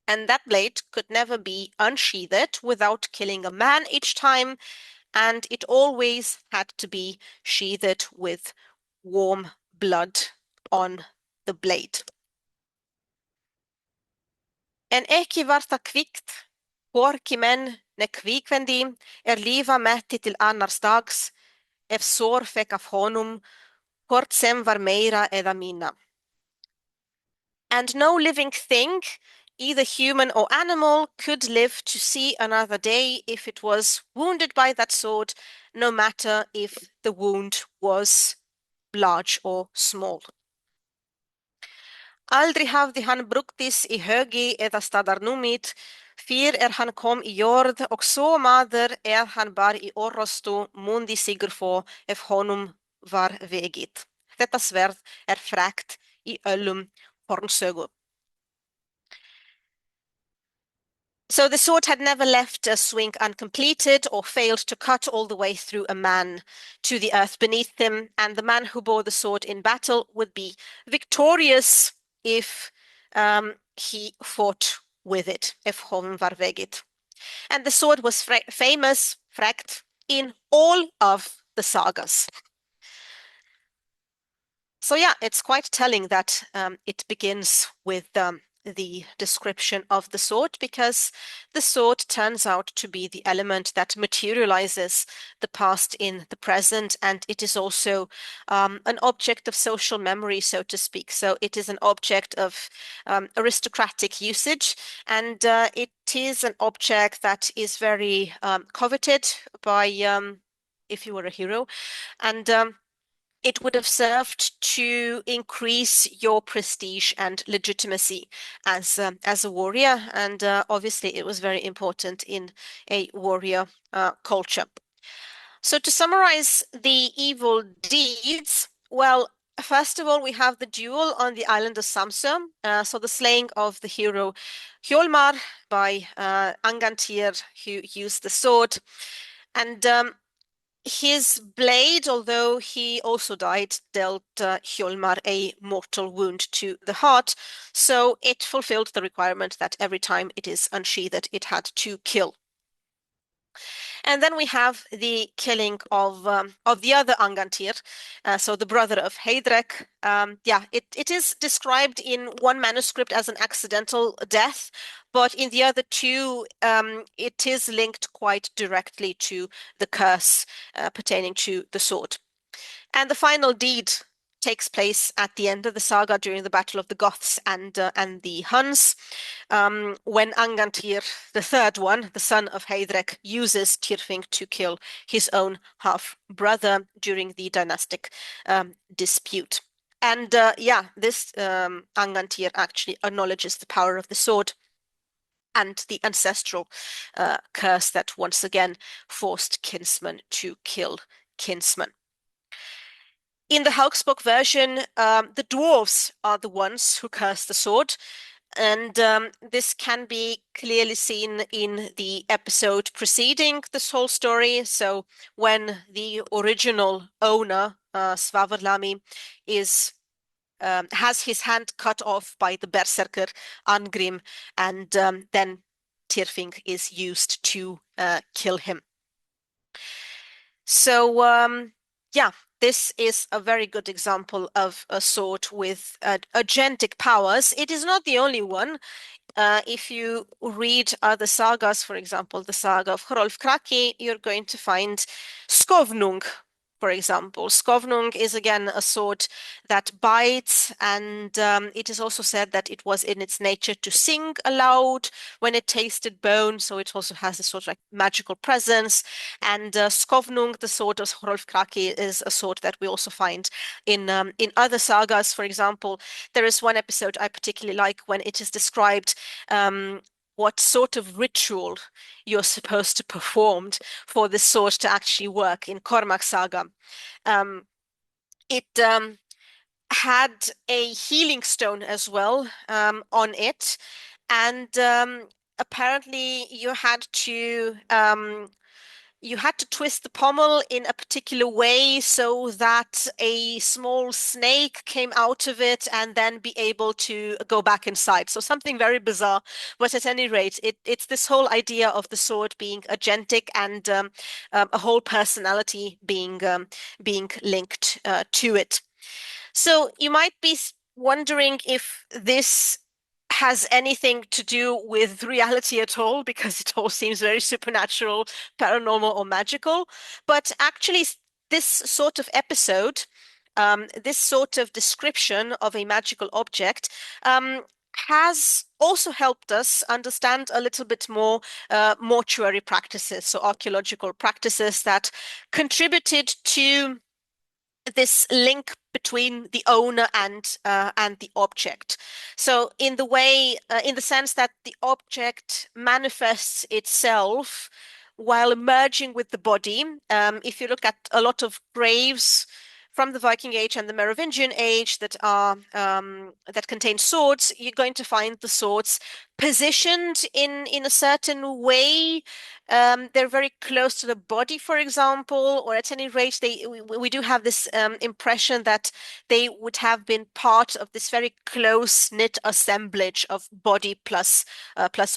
And that blade could never be unsheathed without killing a man each time, and it always had to be sheathed with warm blood on the blade. En ekki var það kvikt, hvorki menn ne kvikvendi lífa metti til annars dags, ef sår fekk af honum, hvort sem var meira eða minna. And no living thing, either human or animal, could live to see another day if it was wounded by that sword, no matter if the wound was large or small. Aldrei hafði hann brugðis í högi eða staðarnúmið, fyrr hann kom í jörð og svo maður hann bar í orrustu mundi sigur få ef honum var vegið. Þetta sverð frægt í öllum fornsögu. So the sword had never left a swing uncompleted or failed to cut all the way through a man to the earth beneath him, and the man who bore the sword in battle would be victorious if he fought with it, ef honum var vegið. And the sword was famous, frægt, in all of the sagas. So yeah, it's quite telling that it begins with the description of the sword, because the sword turns out to be the element that materializes the past in the present, and it is also an object of social memory, so to speak. So it is an object of aristocratic usage, and it is an object that is very coveted by if you were a hero, and it would have served to increase your prestige and legitimacy as a warrior, and obviously it was very important in a warrior culture. So to summarize the evil deeds, well, first of all, we have the duel on the island of Samsø. So the slaying of the hero Hjalmar by Angantyr, who used the sword. And his blade, although he also died, dealt Hjalmar a mortal wound to the heart. So it fulfilled the requirement that every time it is unsheathed, it had to kill. And then we have the killing of the other Angantyr, so the brother of Heidrek. Yeah, it is described in one manuscript as an accidental death, but in the other two, it is linked quite directly to the curse pertaining to the sword. And the final deed takes place at the end of the saga during the battle of the Goths and the Huns, when Angantyr, the third one, the son of Heidrek, uses Thyfing to kill his own half-brother during the dynastic dispute. And yeah, this Angantyr actually acknowledges the power of the sword and the ancestral curse that once again forced kinsmen to kill kinsmen. In the Hauksbok version, the dwarves are the ones who curse the sword, and this can be clearly seen in the episode preceding this whole story. So when the original owner, Svavarlami, has his hand cut off by the berserker Angrim, and then Tyrfing is used to kill him. So yeah, this is a very good example of a sword with agentic powers. It is not the only one. If you read other sagas, for example, the saga of Hrolf Kraki, you're going to find Skovnung, for example. Skovnung is again a sword that bites, and it is also said that it was in its nature to sing aloud when it tasted bone, so it also has a sort of like magical presence. And Skovnung, the sword of Hrolf Kraki, is a sword that we also find in other sagas. For example, there is one episode I particularly like when it is described what sort of ritual you're supposed to perform for the sword to actually work in Cormac Saga. It had a healing stone as well on it, and apparently you had to twist the pommel in a particular way so that a small snake came out of it and then be able to go back inside. So something very bizarre, but at any rate, it's this whole idea of the sword being agentic and a whole personality being linked to it. So you might be wondering if this has anything to do with reality at all, because it all seems very supernatural, paranormal, or magical. But actually, this sort of episode, this sort of description of a magical object, has also helped us understand a little bit more mortuary practices, so archaeological practices that contributed to this link between the owner and the object. So in the way, in the sense that the object manifests itself while merging with the body. If you look at a lot of graves from the Viking Age and the Merovingian Age that are that contain swords, you're going to find the swords positioned in a certain way. They're very close to the body, for example, or at any rate, we do have this impression that they would have been part of this very close-knit assemblage of body plus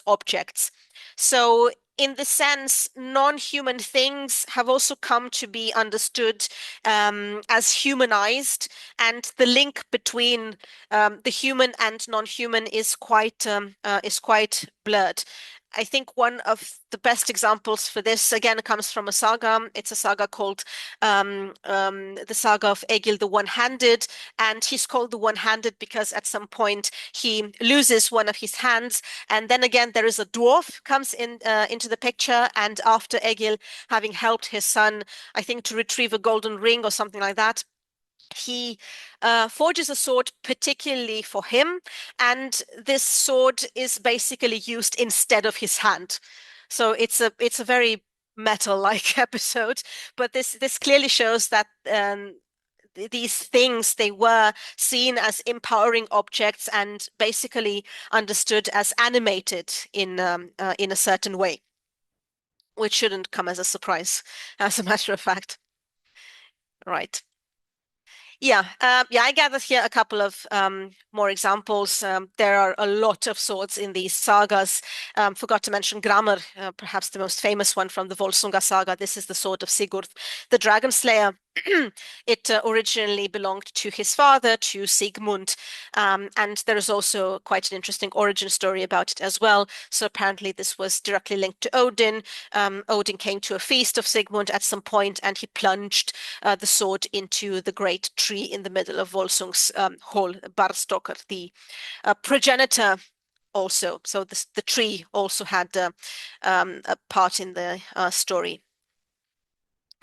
objects. So in the sense, non-human things have also come to be understood as humanized, and the link between the human and non-human is quite blurred. I think one of the best examples for this, again, comes from a saga. It's a saga called the Saga of Egil the One-Handed, and he's called the One-Handed because at some point he loses one of his hands, and then again there is a dwarf comes in into the picture, and after Egil having helped his son, I think, to retrieve a golden ring or something like that, He forges a sword particularly for him, and this sword is basically used instead of his hand. So it's a very metal-like episode, but this clearly shows that these things, they were seen as empowering objects and basically understood as animated in a certain way, which shouldn't come as a surprise, as a matter of fact. Right. Yeah, I gathered here a couple of more examples. There are a lot of swords in these sagas. Forgot to mention Gramr, perhaps the most famous one from the Volsunga saga. This is the sword of Sigurd, the dragon slayer. It originally belonged to his father, to Sigmund, and there is also quite an interesting origin story about it as well. So apparently this was directly linked to Odin. Odin came to a feast of Sigmund at some point, and he plunged the sword into the great tree in the middle of Volsung's hall, Barstokker, the progenitor also. So the tree also had a part in the story.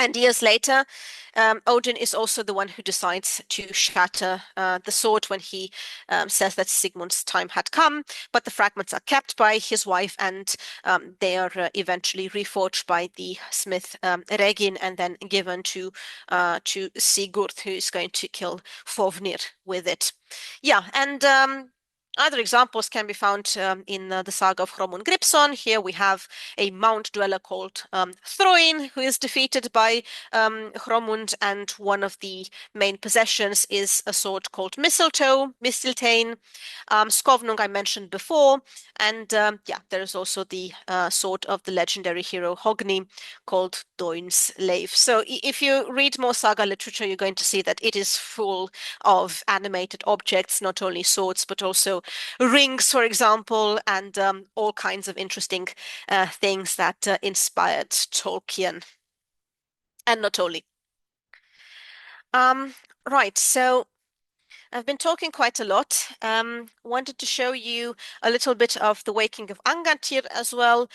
And years later, Odin is also the one who decides to shatter the sword when he says that Sigmund's time had come, but the fragments are kept by his wife, and they are eventually reforged by the smith Regin and then given to Sigurd, who is going to kill Fofnir with it. Yeah, and other examples can be found in the saga of Hromun Gripson. Here we have a mound dweller called Throin, who is defeated by Hromund, and one of the main possessions is a sword called Mistletoe, Mistiltein. Skovnung I mentioned before, and yeah, there is also the sword of the legendary hero Hogni called Doin's Leif. So if you read more saga literature, you're going to see that it is full of animated objects, not only swords, but also rings, for example, and all kinds of interesting things that inspired Tolkien, and not only. Um, right, so I've been talking quite a lot. Wanted to show you a little bit of the Waking of Angantyr as well.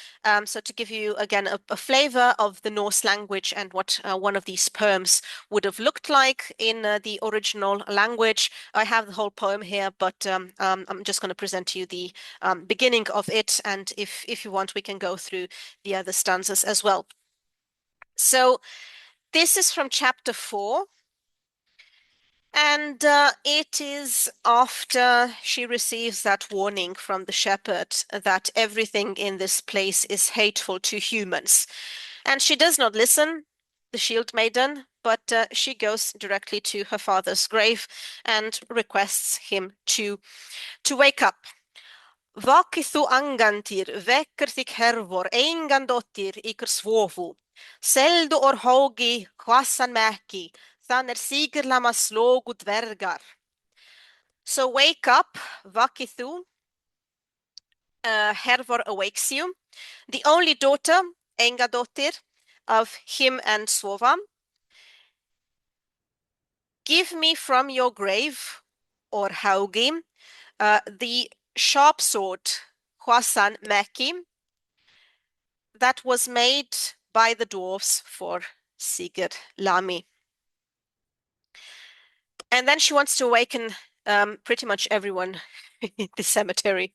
So to give you again a flavor of the Norse language and what one of these poems would have looked like in the original language. I have the whole poem here, but I'm just going to present to you the beginning of it, and if you want, we can go through the other stanzas as well. So this is from chapter 4. And it is after she receives that warning from the shepherd that everything in this place is hateful to humans. And she does not listen, the Shieldmaiden, but she goes directly to her father's grave and requests him to wake up. Vakið þú Angantyr, vekkir þig Hervor, Engandottir ykkur svofu. Seldu or hógi, hvassan mekki, þann sigurlama slógu dvergar. So wake up, vakið þú. Hervor awakes you. The only daughter, Engandottir, of him and Svova. Give me from your grave, or haugi, the sharp sword, hvassan mekki, that was made by the dwarves for Sigurd Lami. And then she wants to awaken pretty much everyone in the cemetery.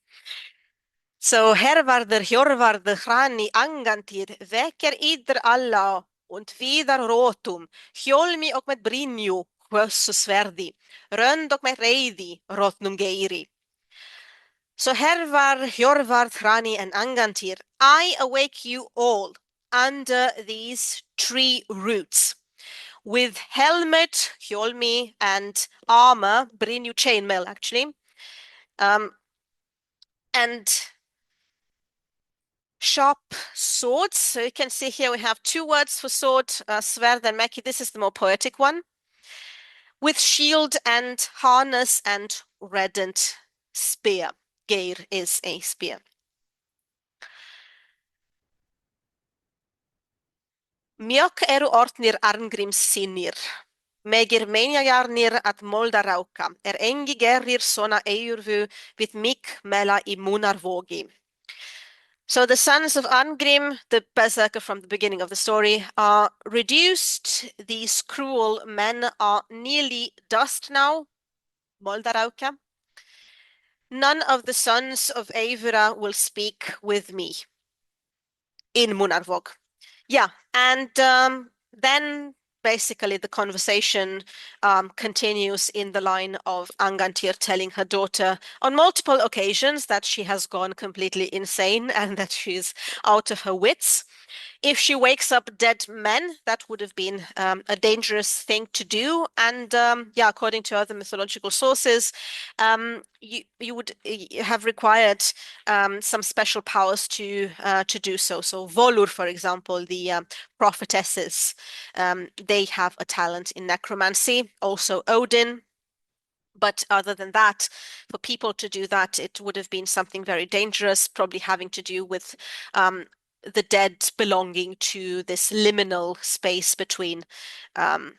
So Hervarder, Hjorvarder, Hrani, Angantyr, väcker idr alla und vidar rotum, hjolmi och med brinju, hvöss och svärdi, rönd och med reiði, rotnum geiri. So Hervar, Hjorvar, Hrani, and Angantyr, I awake you all under these tree roots with helmet, hjolmi, and armor, brynju chainmail actually, and sharp swords. So you can see here we have two words for sword, sverd and meki. This is the more poetic one. With shield and harness and reddened spear. Geir is a spear. Mjök eru ortnir Arngrims sinir. Megir menjajarnir at moldarauka. Engi gerir sona eirvu with mik mela I munarvogi. So the sons of Angrim, the berserker from the beginning of the story, are reduced. These cruel men are nearly dust now, Moldarauka. None of the sons of Eivira will speak with me in Munarvog. Yeah, and then basically the conversation continues in the line of Angantyr telling her daughter on multiple occasions that she has gone completely insane and that she's out of her wits. If she wakes up dead men, that would have been a dangerous thing to do. And yeah, according to other mythological sources, you would have required some special powers to do so. So Volur, for example, the prophetesses, they have a talent in necromancy. Also Odin. But other than that, for people to do that, it would have been something very dangerous, probably having to do with the dead belonging to this liminal space um,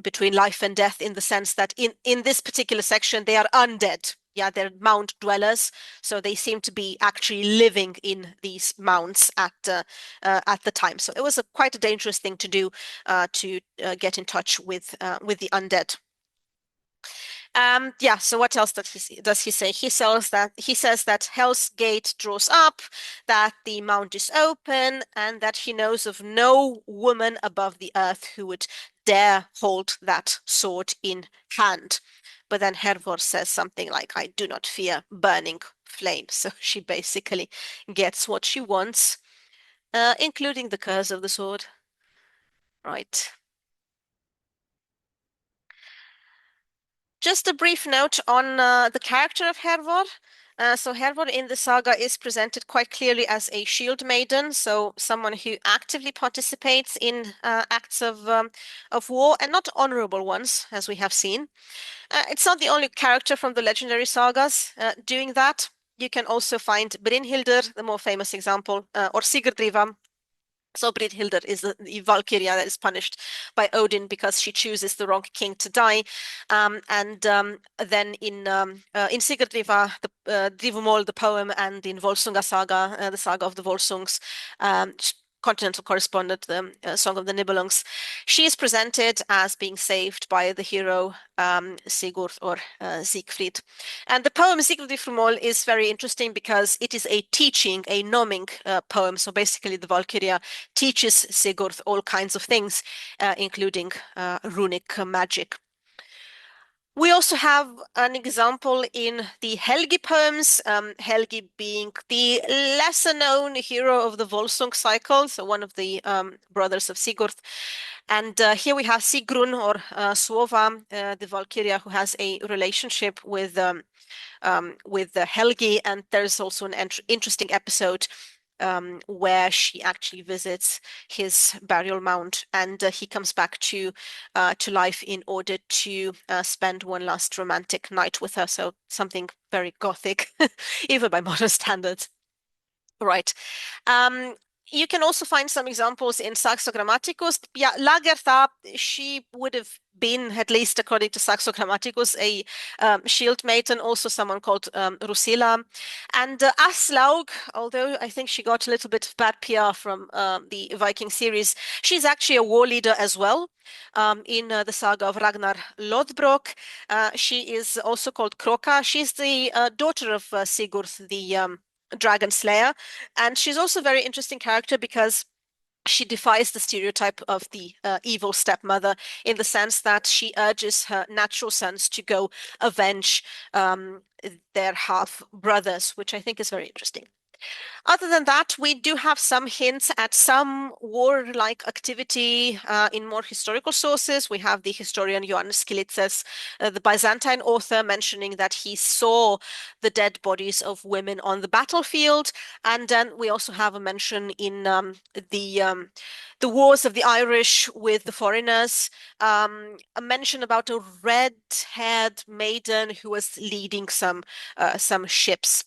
between life and death, in the sense that in this particular section, they are undead. Yeah, they're mound dwellers, so they seem to be actually living in these mounds at the time. So it was quite a dangerous thing to do to get in touch with the undead. Yeah, so what else does he say? He says that Hell's Gate draws up, that the mount is open, and that he knows of no woman above the earth who would dare hold that sword in hand. But then Hervor says something like, I do not fear burning flame. So she basically gets what she wants, including the curse of the sword. Right. Just a brief note on the character of Hervor. So Hervor in the saga is presented quite clearly as a shield maiden, so someone who actively participates in acts of war, and not honorable ones, as we have seen. It's not the only character from the legendary sagas doing that. You can also find Brynhildr, the more famous example, or Sigurdriva. So Brynhildr is the Valkyria that is punished by Odin because she chooses the wrong king to die. And then in Sigurdriva, the Drivumol, the poem, and in Volsunga Saga, the saga of the Volsungs, continental correspondent, the Song of the Nibelungs, she is presented as being saved by the hero Sigurd or Siegfried. And the poem Sigurd Frumol is very interesting because it is a teaching, a noming poem. So basically, the Valkyria teaches Sigurd all kinds of things, including runic magic. We also have an example in the Helgi poems, Helgi being the lesser known hero of the Volsung cycle, so one of the brothers of Sigurd. And here we have Sigrun or Suova, the Valkyria, who has a relationship with Helgi. And there's also an interesting episode where she actually visits his burial mound, and he comes back to life in order to spend one last romantic night with her. So something very gothic, even by modern standards. Right. Um, you can also find some examples in Saxo Grammaticus. Yeah, Lagertha, she would have been, at least according to Saxo Grammaticus, a shield maiden, also someone called Rusilla. And Aslaug, although I think she got a little bit of bad PR from the Viking series, she's actually a war leader as well. In the saga of Ragnar Lodbrok, she is also called Kroka. She's the daughter of Sigurd, the Dragon Slayer. And she's also a very interesting character because she defies the stereotype of the evil stepmother, in the sense that she urges her natural sons to go avenge their half brothers, which I think is very interesting. Other than that, we do have some hints at some warlike activity in more historical sources. We have the historian Ioannis Kylitzes, the Byzantine author, mentioning that he saw the dead bodies of women on the battlefield. And then we also have a mention in the wars of the Irish with the foreigners, a mention about a red-haired maiden who was leading some ships.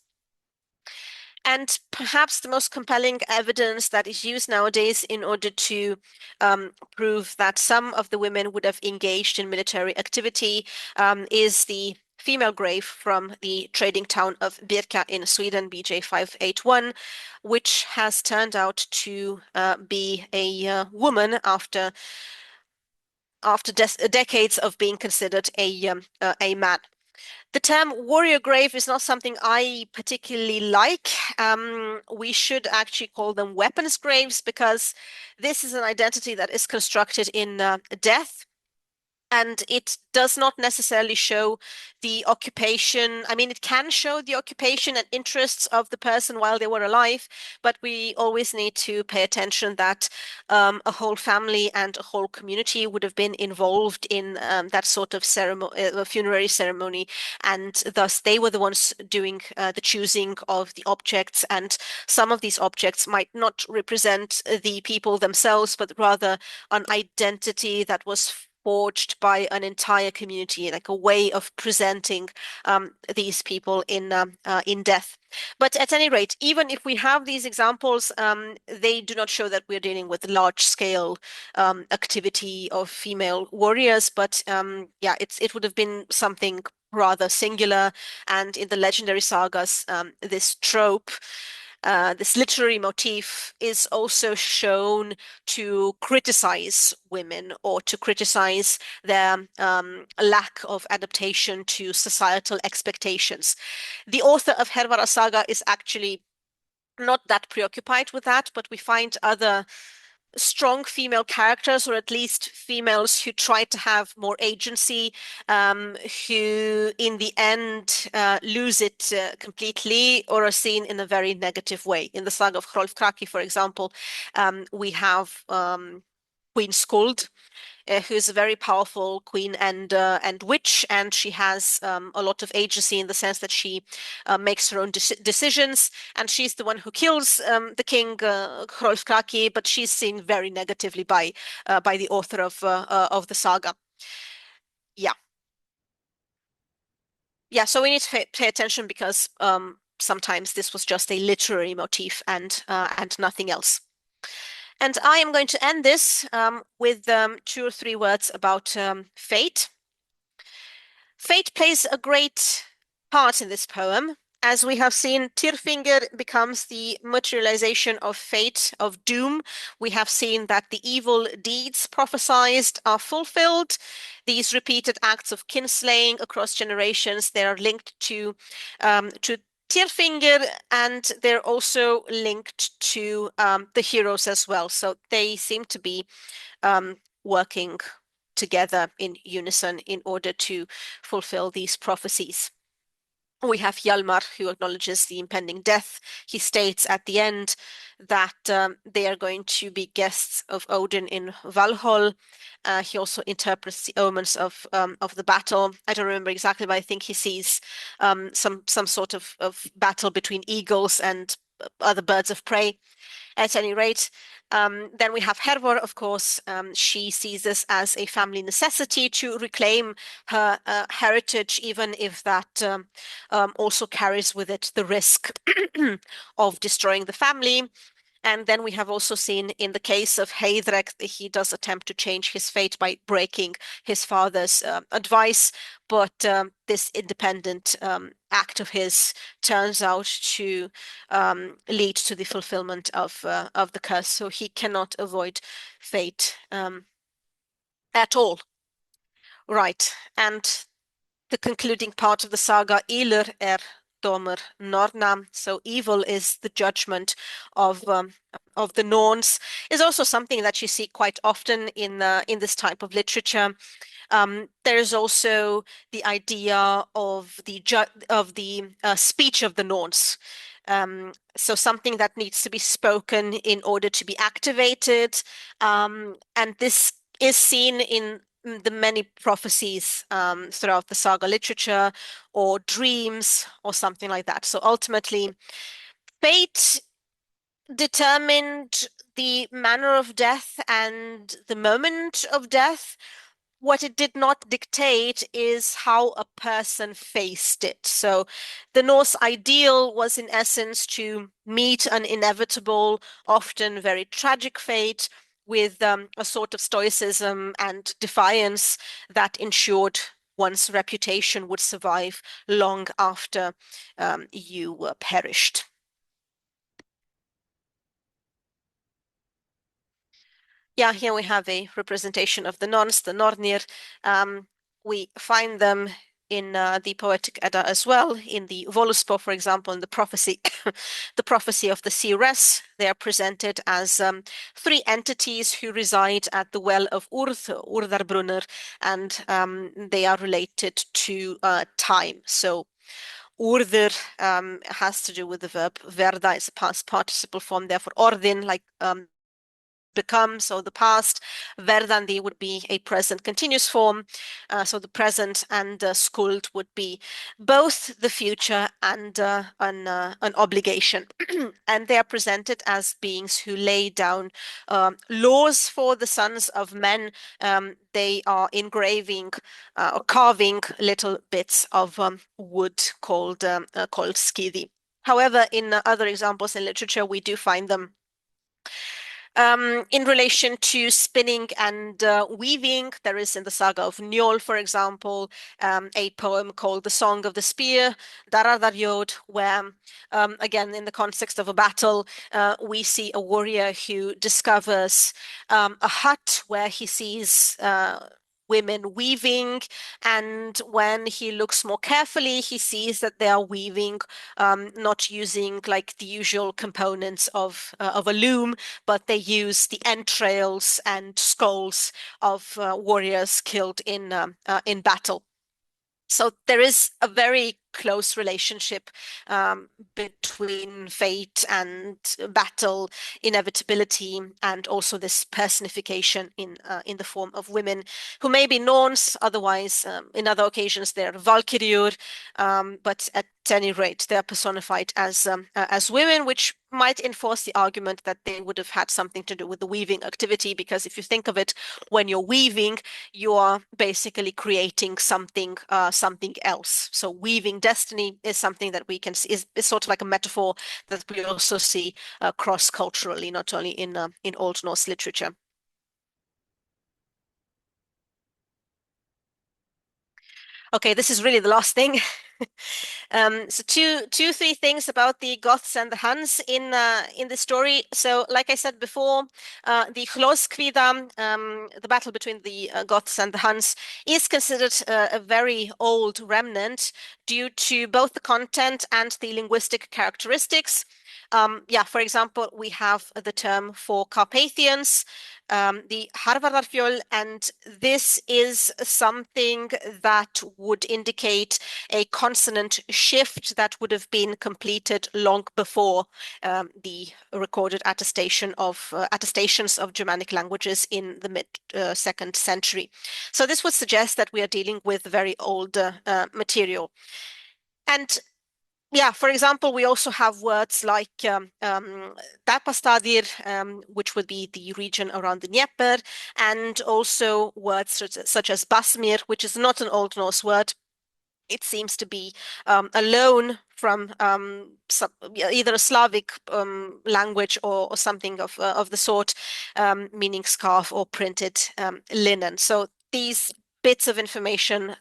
And perhaps the most compelling evidence that is used nowadays in order to prove that some of the women would have engaged in military activity is the female grave from the trading town of Birka in Sweden, BJ 581, which has turned out to be a woman after decades of being considered a man. The term warrior grave is not something I particularly like. We should actually call them weapons graves because this is an identity that is constructed in death. And it does not necessarily show the occupation. I mean, it can show the occupation and interests of the person while they were alive, but we always need to pay attention that a whole family and a whole community would have been involved in that sort of ceremony, funerary ceremony, and thus they were the ones doing the choosing of the objects. And some of these objects might not represent the people themselves, but rather an identity that was forged by an entire community, like a way of presenting these people in death. But at any rate, even if we have these examples, they do not show that we're dealing with large-scale activity of female warriors. But yeah, it would have been something rather singular. And in the legendary sagas, this trope, this literary motif is also shown to criticize women or to criticize their lack of adaptation to societal expectations. The author of Hervor Saga is actually not that preoccupied with that, but we find other strong female characters, or at least females who try to have more agency, who in the end lose it completely or are seen in a very negative way. In the saga of Hrolfkraki, for example, we have Queen Skuld, who's a very powerful queen and witch, and she has a lot of agency in the sense that she makes her own decisions, and she's the one who kills the king Hrolfkraki, but she's seen very negatively by the author of the saga. Yeah, yeah. So we need to pay attention because sometimes this was just a literary motif and nothing else. And I am going to end this with 2 or 3 words about fate. Fate plays a great part in this poem. As we have seen, Tyrfingr becomes the materialization of fate, of doom. We have seen that the evil deeds prophesied are fulfilled. These repeated acts of kinslaying across generations, they are linked to Tyrfingr, and they're also linked to the heroes as well. So they seem to be working together in unison in order to fulfill these prophecies. We have Hjalmar, who acknowledges the impending death. He states at the end that they are going to be guests of Odin in Valhall. He also interprets the omens of the battle. I don't remember exactly, but I think he sees some sort of battle between eagles and other birds of prey. At any rate, then we have Hervor, of course. She sees this as a family necessity to reclaim her heritage, even if that also carries with it the risk of destroying the family. And then we have also seen in the case of Heidrek that he does attempt to change his fate by breaking his father's advice, but this independent act of his turns out to lead to the fulfillment of the curse. So he cannot avoid fate at all. Right, and the concluding part of the saga, Ylur Domer Norna. So evil is the judgment of the Norns, is also something that you see quite often in this type of literature. There's also the idea of the speech of the Norns. So something that needs to be spoken in order to be activated, and this is seen in the many prophecies throughout the saga literature, or dreams, or something like that. So ultimately, fate determined the manner of death and the moment of death. What it did not dictate is how a person faced it. So the Norse ideal was, in essence, to meet an inevitable, often very tragic fate with a sort of stoicism and defiance that ensured one's reputation would survive long after you perished. Yeah, here we have a representation of the Norns, the Nornir. We find them in the Poetic Edda as well, in the Voluspo, for example, in the prophecy, the prophecy of the seeress. They are presented as three entities who reside at the well of Urð, Urðarbrunner, and they are related to time. So Urður has to do with the verb verða, it's a past participle form, therefore Orðin, like become, so the past. Verdandi would be a present continuous form, so the present, and skuld would be both the future and an obligation. And they are presented as beings who lay down laws for the sons of men. They are engraving or carving little bits of wood called skidi. However, in other examples in literature, we do find them in relation to spinning and weaving. There is in the Saga of Njol, for example, a poem called The Song of the Spear, Darardarjod, where, again, in the context of a battle, we see a warrior who discovers a hut where he sees women weaving, and when he looks more carefully, he sees that they are weaving, not using like the usual components of a loom, but they use the entrails and skulls of warriors killed in battle. So there is a very close relationship between fate and battle, inevitability, and also this personification in the form of women who may be Norns, otherwise in other occasions they're Valkyriur, but at any rate they're personified as women, which might enforce the argument that they would have had something to do with the weaving activity, because if you think of it, when you're weaving, you are basically creating something something else. So weaving destiny is something that we can see is sort of like a metaphor that we also see cross-culturally, not only in Old Norse literature. Okay, this is really the last thing. So three things about the Goths and the Huns in the story. So, like I said before, the Hlosskvida, the battle between the Goths and the Huns, is considered a very old remnant due to both the content and the linguistic characteristics. Yeah, for example, we have the term for Carpathians, the Harvardarfjöll, and this is something that would indicate a consonant shift that would have been completed long before the recorded attestations of Germanic languages in the mid second century. So this would suggest that we are dealing with very old material. And yeah, for example, we also have words like Tapastadir, which would be the region around the Dnieper, and also words such as Basmir, which is not an Old Norse word. It seems to be a loan from either a Slavic language or something of the sort, meaning scarf or printed linen. So these bits of information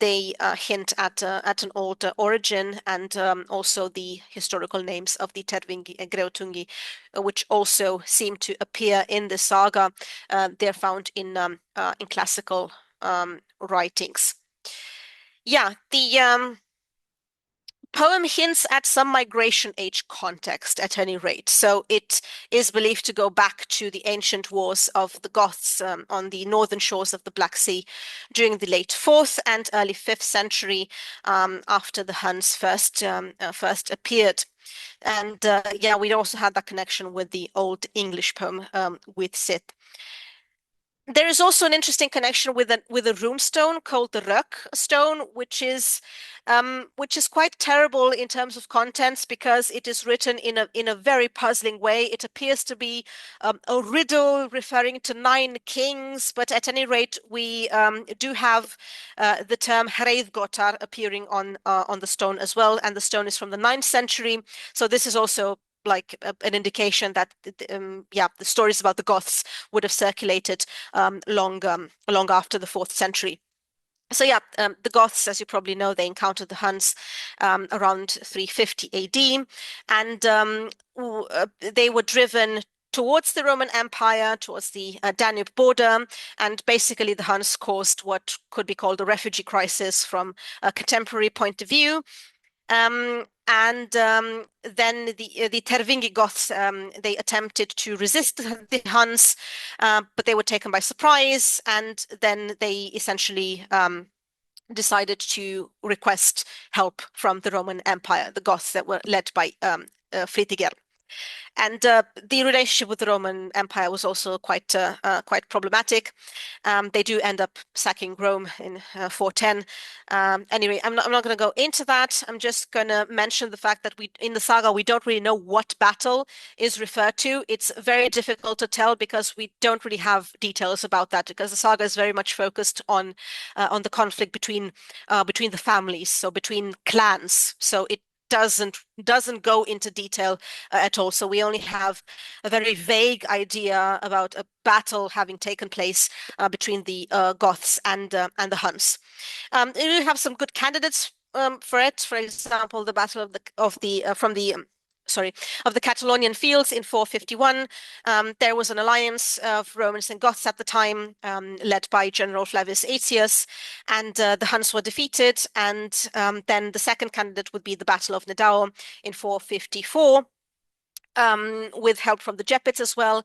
they hint at an old origin, and also the historical names of the Tervingi and Greutungi, which also seem to appear in the saga. They're found in classical writings. Yeah, the poem hints at some migration age context at any rate. So it is believed to go back to the ancient wars of the Goths on the northern shores of the Black Sea during the late 4th and early 5th century, after the Huns first appeared. And yeah, we also had that connection with the Old English poem with Sith. There is also an interesting connection with a rune stone called the Rök stone, which is quite terrible in terms of contents, because it is written in a very puzzling way. It appears to be a riddle referring to 9 kings, but at any rate, we do have the term Hreidgotar appearing on the stone as well, and the stone is from the 9th century. So this is also like an indication that yeah, the stories about the Goths would have circulated long after the 4th century. So yeah, the Goths, as you probably know, they encountered the Huns around 350 AD, and they were driven towards the Roman Empire, towards the Danube border, and basically the Huns caused what could be called a refugee crisis from a contemporary point of view. And then the Tervingi Goths they attempted to resist the Huns, but they were taken by surprise, and then they essentially decided to request help from the Roman Empire, the Goths that were led by Fritigern. And the relationship with the Roman Empire was also quite problematic. They do end up sacking Rome in 410. Anyway, I'm not going to go into that. I'm just going to mention the fact that in the saga we don't really know what battle is referred to. It's very difficult to tell because we don't really have details about that because the saga is very much focused on the conflict between the families, so between clans. So it doesn't go into detail at all. So we only have a very vague idea about a battle having taken place between the Goths and the Huns. We have some good candidates for it. For example, the Battle of the from the sorry, of the Catalonian fields in 451. There was an alliance of Romans and Goths at the time, led by General Flavius Aetius, and the Huns were defeated. And then the second candidate would be the Battle of Nidau in 454. With help from the Gepids as well.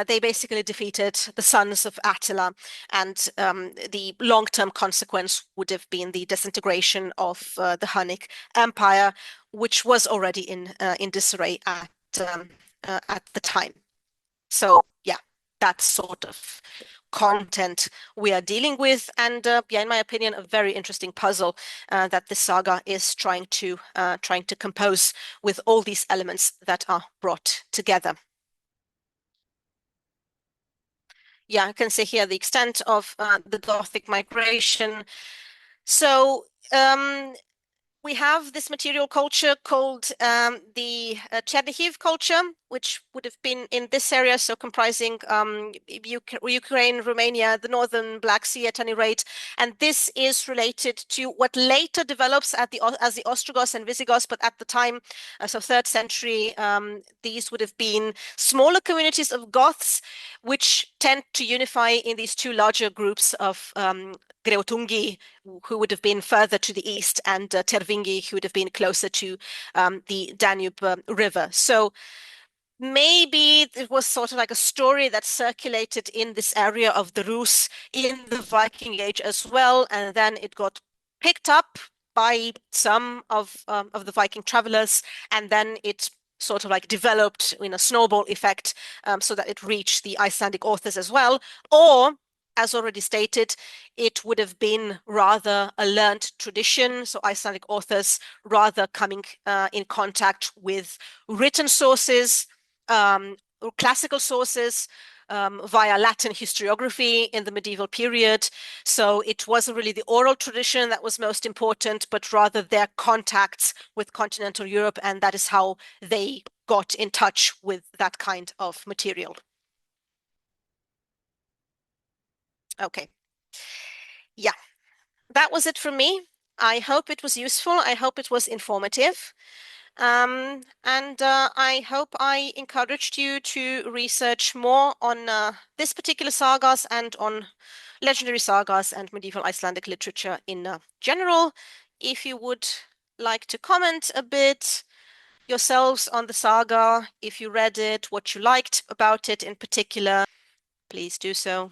They basically defeated the sons of Attila, and the long-term consequence would have been the disintegration of the Hunnic Empire, which was already in disarray at the time. So yeah, that's sort of content we are dealing with, and yeah, in my opinion, a very interesting puzzle that the saga is trying to compose with all these elements that are brought together. Yeah, I can see here the extent of the Gothic migration. So we have this material culture called the culture, which would have been in this area, so comprising Ukraine, Romania, the northern Black Sea at any rate. And this is related to what later develops as the Ostrogoths and Visigoths, but at the time, so 3rd century, these would have been smaller communities of Goths, which tend to unify in these two larger groups of Greutungi, who would have been further to the east, and Tervingi, who would have been closer to the Danube River. So maybe it was sort of like a story that circulated in this area of the Rus in the Viking Age as well, and then it got picked up by some of the Viking travelers, and then it sort of like developed in a snowball effect, so that it reached the Icelandic authors as well. Or, as already stated, it would have been rather a learned tradition. So Icelandic authors rather coming in contact with written sources, classical sources, via Latin historiography in the medieval period. So it wasn't really the oral tradition that was most important, but rather their contacts with continental Europe, and that is how they got in touch with that kind of material. Okay. Yeah, that was it for me. I hope it was useful. I hope it was informative. And I hope I encouraged you to research more on this particular sagas and on legendary sagas and medieval Icelandic literature in general. If you would like to comment a bit yourselves on the saga, if you read it, what you liked about it in particular, please do so.